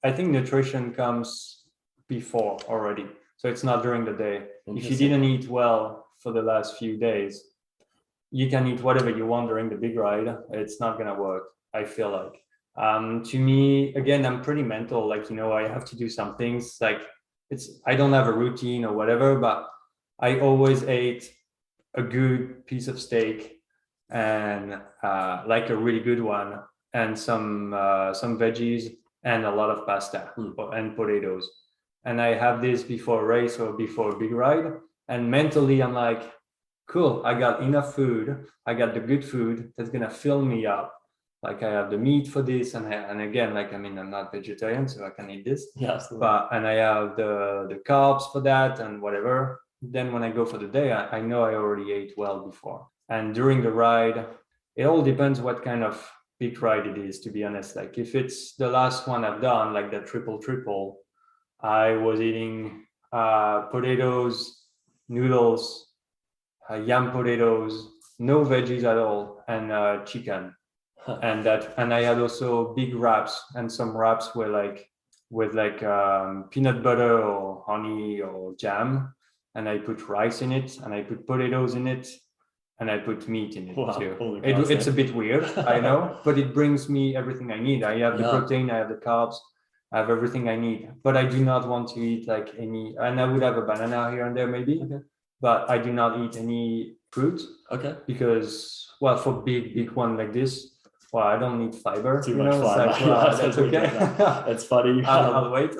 Speaker 2: I think nutrition comes before already, so it's not during the day. If you didn't eat well for the last few days, you can eat whatever you want during the big ride. It's not gonna work, I feel like. To me, again, I'm pretty mental. Like, I have to do some things. Like, I don't have a routine or whatever, but I always ate a good piece of steak and like a really good one, and some veggies and a lot of pasta and potatoes. And I have this before a race or before a big ride, and mentally I'm like, cool, I got enough food. I got the good food that's gonna fill me up. Like, I have the meat for this, and again, like, I mean, I'm not vegetarian, so I can eat this. And I have the carbs for that and whatever. Then when I go for the day, I know I already ate well before. And during the ride, it all depends what kind of big ride it is, to be honest. Like, if it's the last one I've done, like the triple, I was eating potatoes, noodles, yam potatoes, no veggies at all, and chicken. And I had also big wraps, and some wraps were like with peanut butter or honey or jam. And I put rice in it, and I put potatoes in it, and I put meat in it too. It's a bit weird, I know, but it brings me everything I need. I have the protein, I have the carbs, I have everything I need. But I do not want to eat like any, and I would have a banana here and there maybe, but I do not eat any fruit. Because, well, for big one like this, well, I don't need fiber.
Speaker 1: Too much fiber.
Speaker 2: Like, well, that's okay.
Speaker 1: That's funny.
Speaker 2: I'll wait.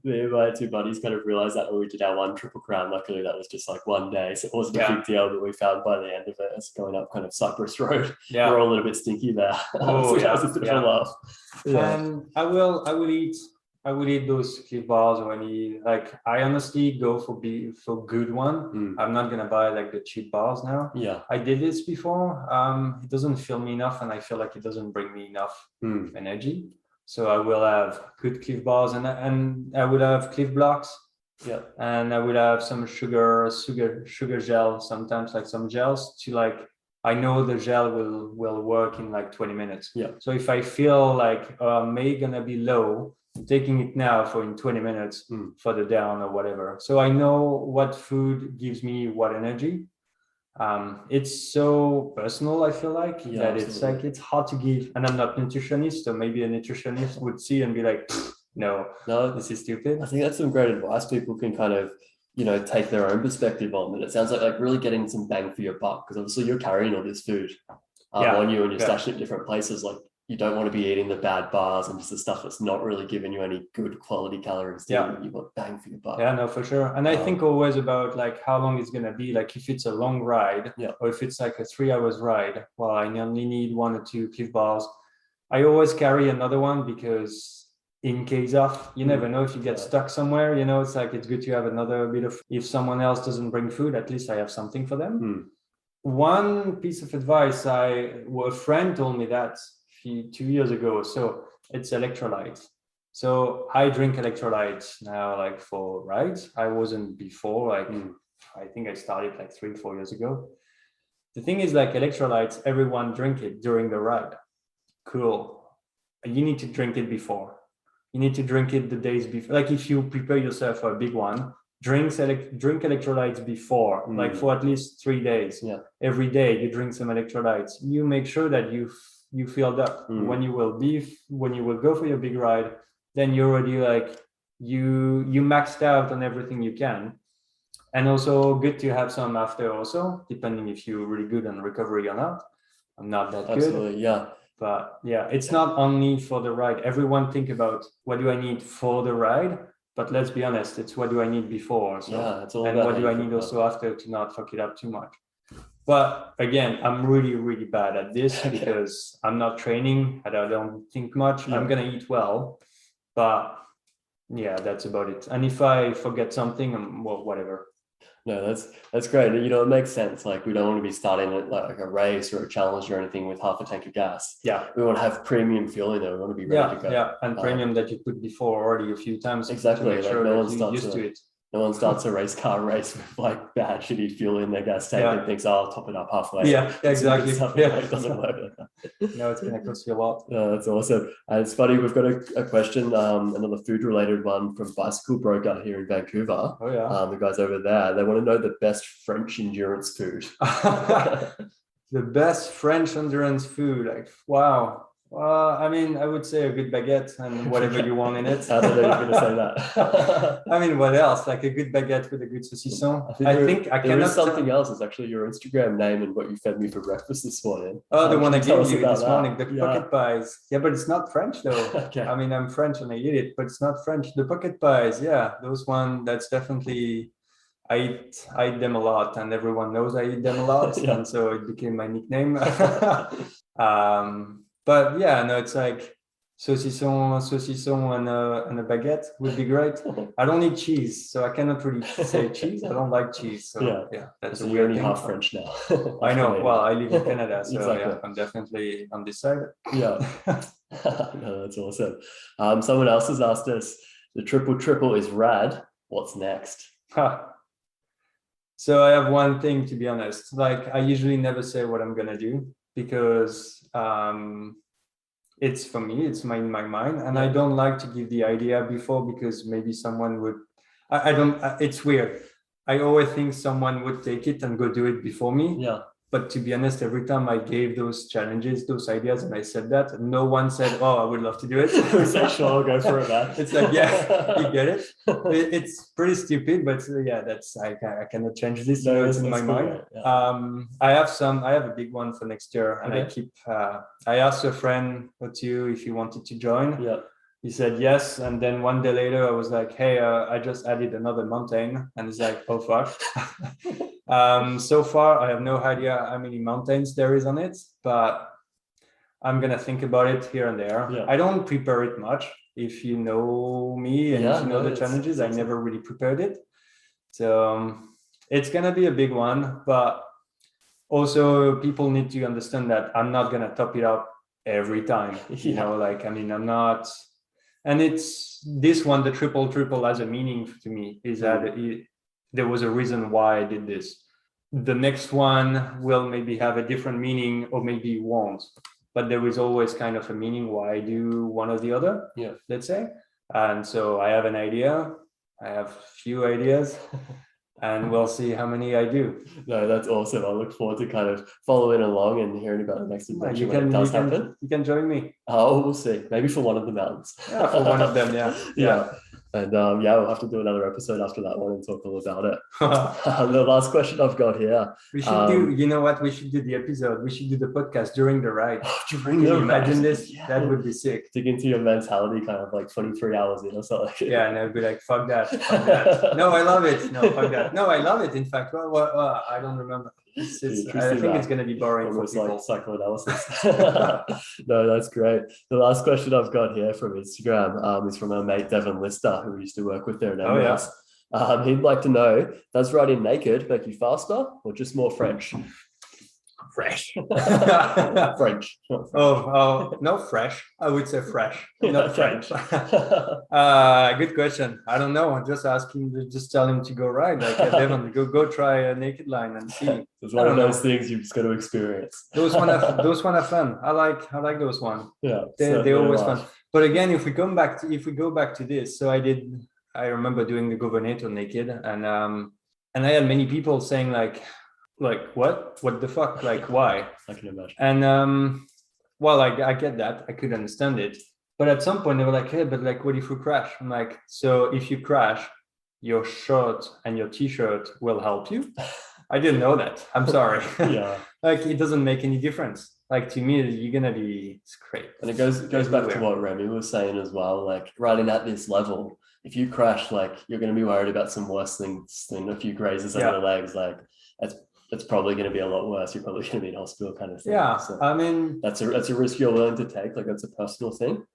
Speaker 1: Me and my two buddies kind of realized that when we did our one Triple Crown. Luckily, that was just like one day, so it wasn't a big deal. But we found by the end of it, it's going up kind of Cypress Road.
Speaker 2: Yeah,
Speaker 1: we're all a little bit stinky there.
Speaker 2: Oh,
Speaker 1: so that was a bit of a laugh. Yeah.
Speaker 2: And I will eat those Cliff Bars like I honestly go for good one. I'm not gonna buy like the cheap bars now.
Speaker 1: Yeah,
Speaker 2: I did this before. It doesn't fill me enough, and I feel like it doesn't bring me enough energy. So I will have good Cliff Bars, and I would have Cliff Blocks.
Speaker 1: Yeah,
Speaker 2: and I would have some sugar gel, sometimes like some gels to like. I know the gel will work in like 20 minutes.
Speaker 1: Yeah.
Speaker 2: So if I feel like may gonna be low, I'm taking it now for in 20 minutes further down or whatever. So I know what food gives me what energy. It's so personal, I feel like, that it's like it's hard to give. And I'm not a nutritionist, so maybe a nutritionist would see and be like, no, this is stupid.
Speaker 1: I think that's some great advice people can kind of, take their own perspective on. And it sounds like really getting some bang for your buck, because obviously you're carrying all this food on you and you're stashing it in different places. Like, you don't want to be eating the bad bars and just the stuff that's not really giving you any good quality calories. You want bang for your buck.
Speaker 2: Yeah, no, for sure. And I think always about like how long it's going to be. Like if it's a long ride or if it's like a 3 hours ride, well, I only need 1 or 2 Cliff Bars. I always carry another one because in case of, you never know if you get stuck somewhere, it's like, it's good to have another bit of, if someone else doesn't bring food, at least I have something for them. One piece of advice, a friend told me that 2 years ago. So it's electrolytes. So I drink electrolytes now, like for rides. I wasn't before, like I think I started like 3-4 years ago. The thing is, like electrolytes, everyone drink it during the ride. Cool. You need to drink it before. You need to drink it the days before. Like if you prepare yourself for a big one, drink electrolytes before, like for at least 3 days. Yeah. Every day you drink some electrolytes. You make sure that you filled up. When you will go for your big ride, then you're already like you maxed out on everything you can. And also good to have some after also, depending if you're really good on recovery or not. I'm not that good.
Speaker 1: Absolutely, yeah.
Speaker 2: But yeah, it's not only for the ride. Everyone think about what do I need for the ride, but let's be honest, it's what do I need before. So,
Speaker 1: yeah, it's all
Speaker 2: and
Speaker 1: about
Speaker 2: what do I need also after to not fuck it up too much. But again, I'm really, really bad at this because I'm not training and I don't think much. I'm going to eat well, but yeah, that's about it. And if I forget something, well, whatever.
Speaker 1: No, that's great. It makes sense. Like, we don't want to be starting like a race or a challenge or anything with half a tank of gas.
Speaker 2: Yeah.
Speaker 1: We want to have premium fuel in there. We want to be ready to go.
Speaker 2: Yeah, and premium that you put before already a few times.
Speaker 1: Exactly.
Speaker 2: Like sure no one used to it.
Speaker 1: No one starts a race with like bad, shitty fuel in their gas tank and thinks, I'll top it up halfway.
Speaker 2: Yeah, exactly.
Speaker 1: It doesn't work like that.
Speaker 2: No, it's going to cost you a lot.
Speaker 1: That's awesome. And it's funny, we've got a question, another food-related one from Bicycle Broker here in Vancouver.
Speaker 2: Oh, yeah.
Speaker 1: The guys over there, they want to know the best French endurance food.
Speaker 2: The best French endurance food. Like, wow. I mean, I would say a good baguette and whatever you want in it.
Speaker 1: I don't know if you're going to say that.
Speaker 2: I mean, what else? Like a good baguette with a good saucisson.
Speaker 1: There is something else. It's actually your Instagram name and what you fed me for breakfast this morning.
Speaker 2: Oh, the one I gave you this morning, the
Speaker 1: pocket
Speaker 2: pocket pies. Yeah, but it's not French though.
Speaker 1: Okay.
Speaker 2: I mean, I'm French and I eat it, but it's not French. The pocket pies, yeah, those one. That's definitely. I eat them a lot, and everyone knows I eat them a lot, and so it became my nickname. But yeah, no, it's like saucisson and a baguette would be great. I don't eat cheese, so I cannot really say cheese. I don't like cheese. So yeah, that's a weird
Speaker 1: thing.
Speaker 2: Only
Speaker 1: half French now.
Speaker 2: I know. Well, I live in Canada, so
Speaker 1: exactly.
Speaker 2: Yeah, I'm definitely on this side.
Speaker 1: Yeah, no, that's awesome. Someone else has asked us, the triple is rad. What's next?
Speaker 2: So I have one thing, to be honest. Like, I usually never say what I'm gonna do because it's for me, it's in my mind, and I don't like to give the idea before because maybe someone would. I don't. It's weird. I always think someone would take it and go do it before me.
Speaker 1: Yeah.
Speaker 2: But to be honest, every time I gave those challenges, those ideas, and I said that, no one said, "Oh, I would love to do it."
Speaker 1: We said, "Sure, go for it, man."
Speaker 2: It's like, yeah, you get it. It's pretty stupid, but yeah, that's I cannot change this.
Speaker 1: No,
Speaker 2: it's in my mind.
Speaker 1: Right? Yeah.
Speaker 2: I have a big one for next year, and
Speaker 1: Okay.
Speaker 2: I asked a friend 𝗬𝗀𝗴𝘀𝗵 if he wanted to join.
Speaker 1: Yeah.
Speaker 2: He said yes, and then one day later, I was like, "Hey, I just added another mountain," and he's like, "Oh fuck." So far, I have no idea how many mountains there is on it, but I'm gonna think about it here and there.
Speaker 1: Yeah.
Speaker 2: I don't prepare it much. If you know me and if you know the challenges, I never really prepared it. So it's gonna be a big one, but also people need to understand that I'm not gonna top it up every time. You know, like, I mean, I'm not. And it's this one, the triple has a meaning to me, is that there was a reason why I did this. The next one will maybe have a different meaning, or maybe it won't, but there is always kind of a meaning why I do one or the other, let's say. And so I have an idea, I have few ideas, and we'll see how many I do.
Speaker 1: No, that's awesome. I look forward to kind of following along and hearing about the next adventure when it does happen.
Speaker 2: You can join me.
Speaker 1: Oh, we'll see. Maybe for one of the mountains.
Speaker 2: Yeah, for one of them, yeah.
Speaker 1: Yeah. And we'll have to do another episode after that one and talk all about it. The last question I've got here.
Speaker 2: We should do, you know what? We should do the episode. We should do the podcast during the ride.
Speaker 1: Can you
Speaker 2: imagine this? Yeah. That would be sick.
Speaker 1: Dig into your mentality kind of like 23 hours in or something.
Speaker 2: Yeah, and I'd be like, fuck that. Fuck that. No, I love it. No, fuck that. No, I love it. In fact, well, I don't remember. I think it's going to be boring.
Speaker 1: Almost like psychoanalysis. No, that's great. The last question I've got here from Instagram is from our mate 𝗬𝗴𝗴𝘀𝗵𝗶, who we used to work with there in MLS. He'd like to know, does riding naked make you faster or just more French? Fresh. French.
Speaker 2: Oh, no, fresh. I would say fresh, not French. Good question. I don't know. I'm just asking, just tell him to go ride. Like, Devon, go try a naked line and see.
Speaker 1: It's one of those things you've just got to experience.
Speaker 2: Those one are fun. I like those one.
Speaker 1: Yeah,
Speaker 2: they're always fun. But again, if we go back to this, so I remember doing the Governator naked, and I had many people saying like what the fuck, like why?
Speaker 1: I can imagine.
Speaker 2: And well, I get that, I could understand it, but at some point they were like, hey, but like, what if we crash? I'm like, so if you crash, your shirt and your t-shirt will help you? I didn't know that. I'm sorry.
Speaker 1: Yeah.
Speaker 2: Like, it doesn't make any difference. Like, to me, you're gonna be scraped.
Speaker 1: And it goes back to what Remy was saying as well. Like, riding at this level, if you crash, like, you're going to be worried about some worse things than a few grazes on your legs. Like, it's probably going to be a lot worse. You're probably going to be in hospital kind of thing. Yeah, so
Speaker 2: I mean,
Speaker 1: that's a risk you're willing to take. Like, that's a personal thing.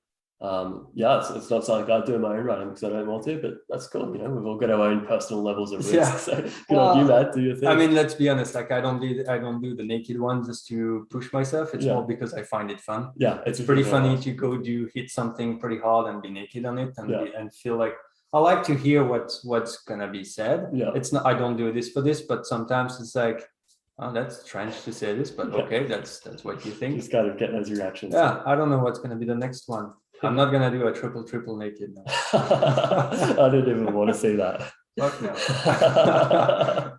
Speaker 1: It's not something I do in my own riding because I don't want to, but that's cool. You know, we've all got our own personal levels of risk. Yeah. So good on you, man. Do your thing.
Speaker 2: I mean, let's be honest. Like, I don't do the naked one just to push myself. It's more because I find it fun.
Speaker 1: Yeah,
Speaker 2: it's pretty funny to hit something pretty hard and be naked on it and feel like. I like to hear what's gonna be said.
Speaker 1: Yeah.
Speaker 2: It's not, I don't do this for this, but sometimes it's like, oh, that's strange to say this, but okay, that's what you think.
Speaker 1: Just gotta get those reactions.
Speaker 2: Yeah, I don't know what's gonna be the next one. I'm not gonna do a triple naked now.
Speaker 1: I didn't even want to see that.
Speaker 2: Fuck no.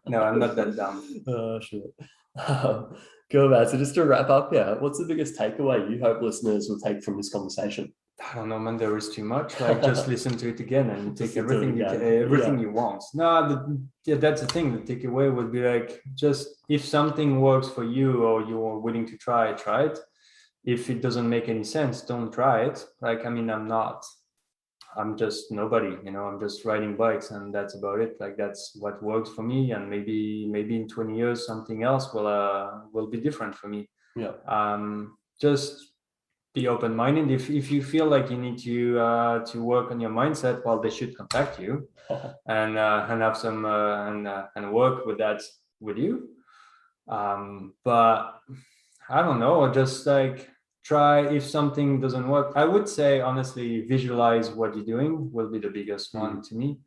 Speaker 2: No, I'm not that dumb.
Speaker 1: Oh shit. Cool, man. So just to wrap up, what's the biggest takeaway you hope listeners will take from this conversation?
Speaker 2: I don't know, man. There is too much. Like, just listen to it again and take everything you want. No, that's the thing. The takeaway would be like, just if something works for you or you're willing to try it. If it doesn't make any sense, don't try it. Like, I mean, I'm just nobody, you know. I'm just riding bikes, and that's about it. Like, that's what works for me. And maybe in 20 years, something else will be different for me.
Speaker 1: Yeah.
Speaker 2: Just be open-minded. If you feel like you need to work on your mindset, well, they should contact you and have some and work with that with you. But I don't know, just like try. If something doesn't work, I would say honestly, visualize what you're doing will be the biggest one to me.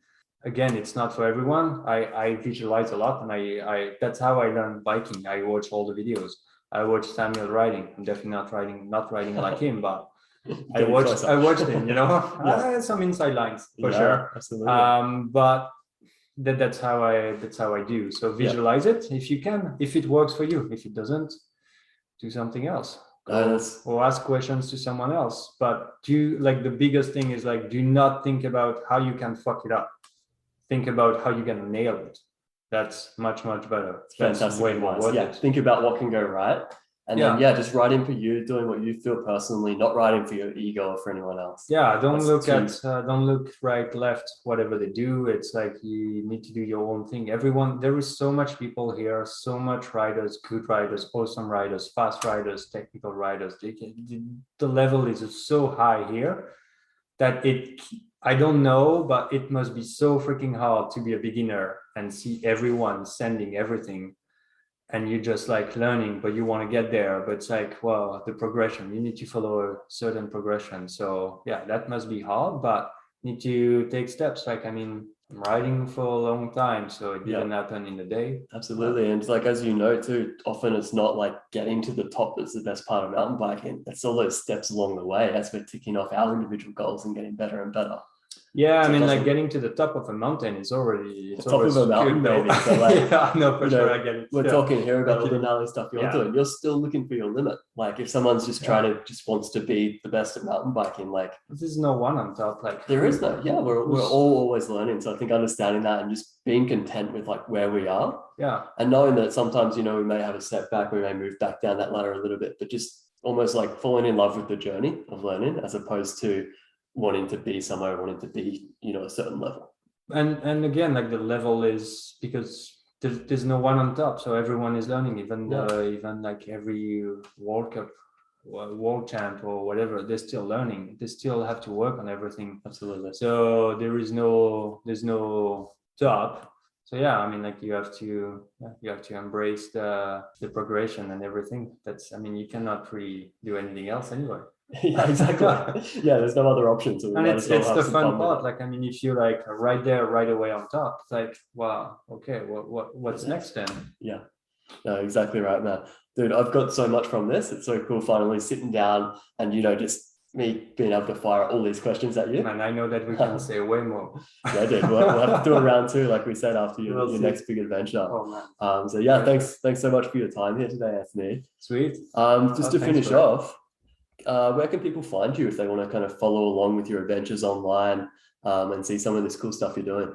Speaker 2: Again, it's not for everyone. I visualize a lot, and I that's how I learn biking. I watch all the videos. I watched Samuel riding. I'm definitely not riding like him, but I watched him, you know. Some inside lines for sure.
Speaker 1: Absolutely.
Speaker 2: But that's how I do. So visualize it if you can, if it works for you. If it doesn't, do something else. Or ask questions to someone else. But the biggest thing is like, do not think about how you can fuck it up. Think about how you're gonna nail it. That's much better.
Speaker 1: That's fantastic way more worth it. Think about what can go right. And then just writing for you, doing what you feel personally, not writing for your ego or for anyone else.
Speaker 2: Yeah, don't look right, left, whatever they do. It's like you need to do your own thing. There is so much people here, so much riders, good riders, awesome riders, fast riders, technical riders. The level is so high here that I don't know, but it must be so freaking hard to be a beginner and see everyone sending everything. And you're just like learning, but you want to get there. But it's like, well, the progression, you need to follow a certain progression. So yeah, that must be hard, but need to take steps. Like, I mean, I'm riding for a long time, so it didn't happen in a day.
Speaker 1: Absolutely. And it's like, as you know, too, often it's not like getting to the top that's the best part of mountain biking. It's all those steps along the way as we're ticking off our individual goals and getting better and better.
Speaker 2: Yeah, I mean, like getting to the top of a mountain is already
Speaker 1: top of a mountain, baby. So like,
Speaker 2: yeah, no, for sure, I get it.
Speaker 1: We're talking here about all the gnarly stuff you're doing. You're still looking for your limit. Like if someone's just wants to be the best at mountain biking, like
Speaker 2: there's no one on top. Like
Speaker 1: there is no. Yeah, we're all always learning. So I think understanding that and just being content with like where we are.
Speaker 2: Yeah.
Speaker 1: And knowing that sometimes we may have a setback, we may move back down that ladder a little bit, but just almost like falling in love with the journey of learning as opposed to wanting to be somewhere, wanting to be, a certain level.
Speaker 2: And again, like the level is because there's no one on top, so everyone is learning. Even like every World Cup, World Champ or whatever, they're still learning. They still have to work on everything.
Speaker 1: Absolutely.
Speaker 2: So there's no top. So yeah, I mean, like you have to embrace the progression and everything. You cannot really do anything else anyway.
Speaker 1: Yeah, exactly. Yeah, there's no other options.
Speaker 2: And it's the fun part. Like, I mean, if you're like right there, right away on top, it's like, wow, okay, what's next then?
Speaker 1: Yeah, no, exactly right, man. Dude, I've got so much from this. It's so cool finally sitting down and, just me being able to fire all these questions at you.
Speaker 2: And I know that we can say way more.
Speaker 1: Yeah, dude, we'll have to do a round two, like we said, after your next big adventure.
Speaker 2: Oh, man.
Speaker 1: So yeah, thanks so much for your time here today, Anthony.
Speaker 2: Sweet.
Speaker 1: Just to finish off, where can people find you if they want to kind of follow along with your adventures online and see some of this cool stuff you're doing?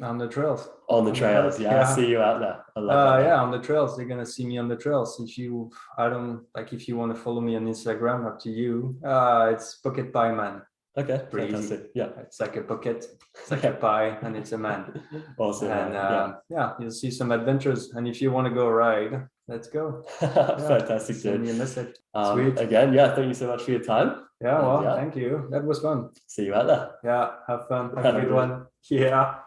Speaker 2: On the trails.
Speaker 1: On the trails, yeah. I see you out there. I love that.
Speaker 2: Yeah, on the trails. They're gonna see me on the trails. If you want to follow me on Instagram, up to you. It's Pocket Pie Man.
Speaker 1: Okay,
Speaker 2: pretty
Speaker 1: fantastic.
Speaker 2: easy.
Speaker 1: Yeah,
Speaker 2: it's like a pocket, it's like a pie, and it's a man.
Speaker 1: Awesome.
Speaker 2: And you'll see some adventures. And if you want to go ride, let's go.
Speaker 1: Fantastic, dude.
Speaker 2: Send me a message.
Speaker 1: Sweet. Again, thank you so much for your time.
Speaker 2: Yeah, thank you. That was fun.
Speaker 1: See you out there.
Speaker 2: Yeah, have fun. Have a good one. Yeah.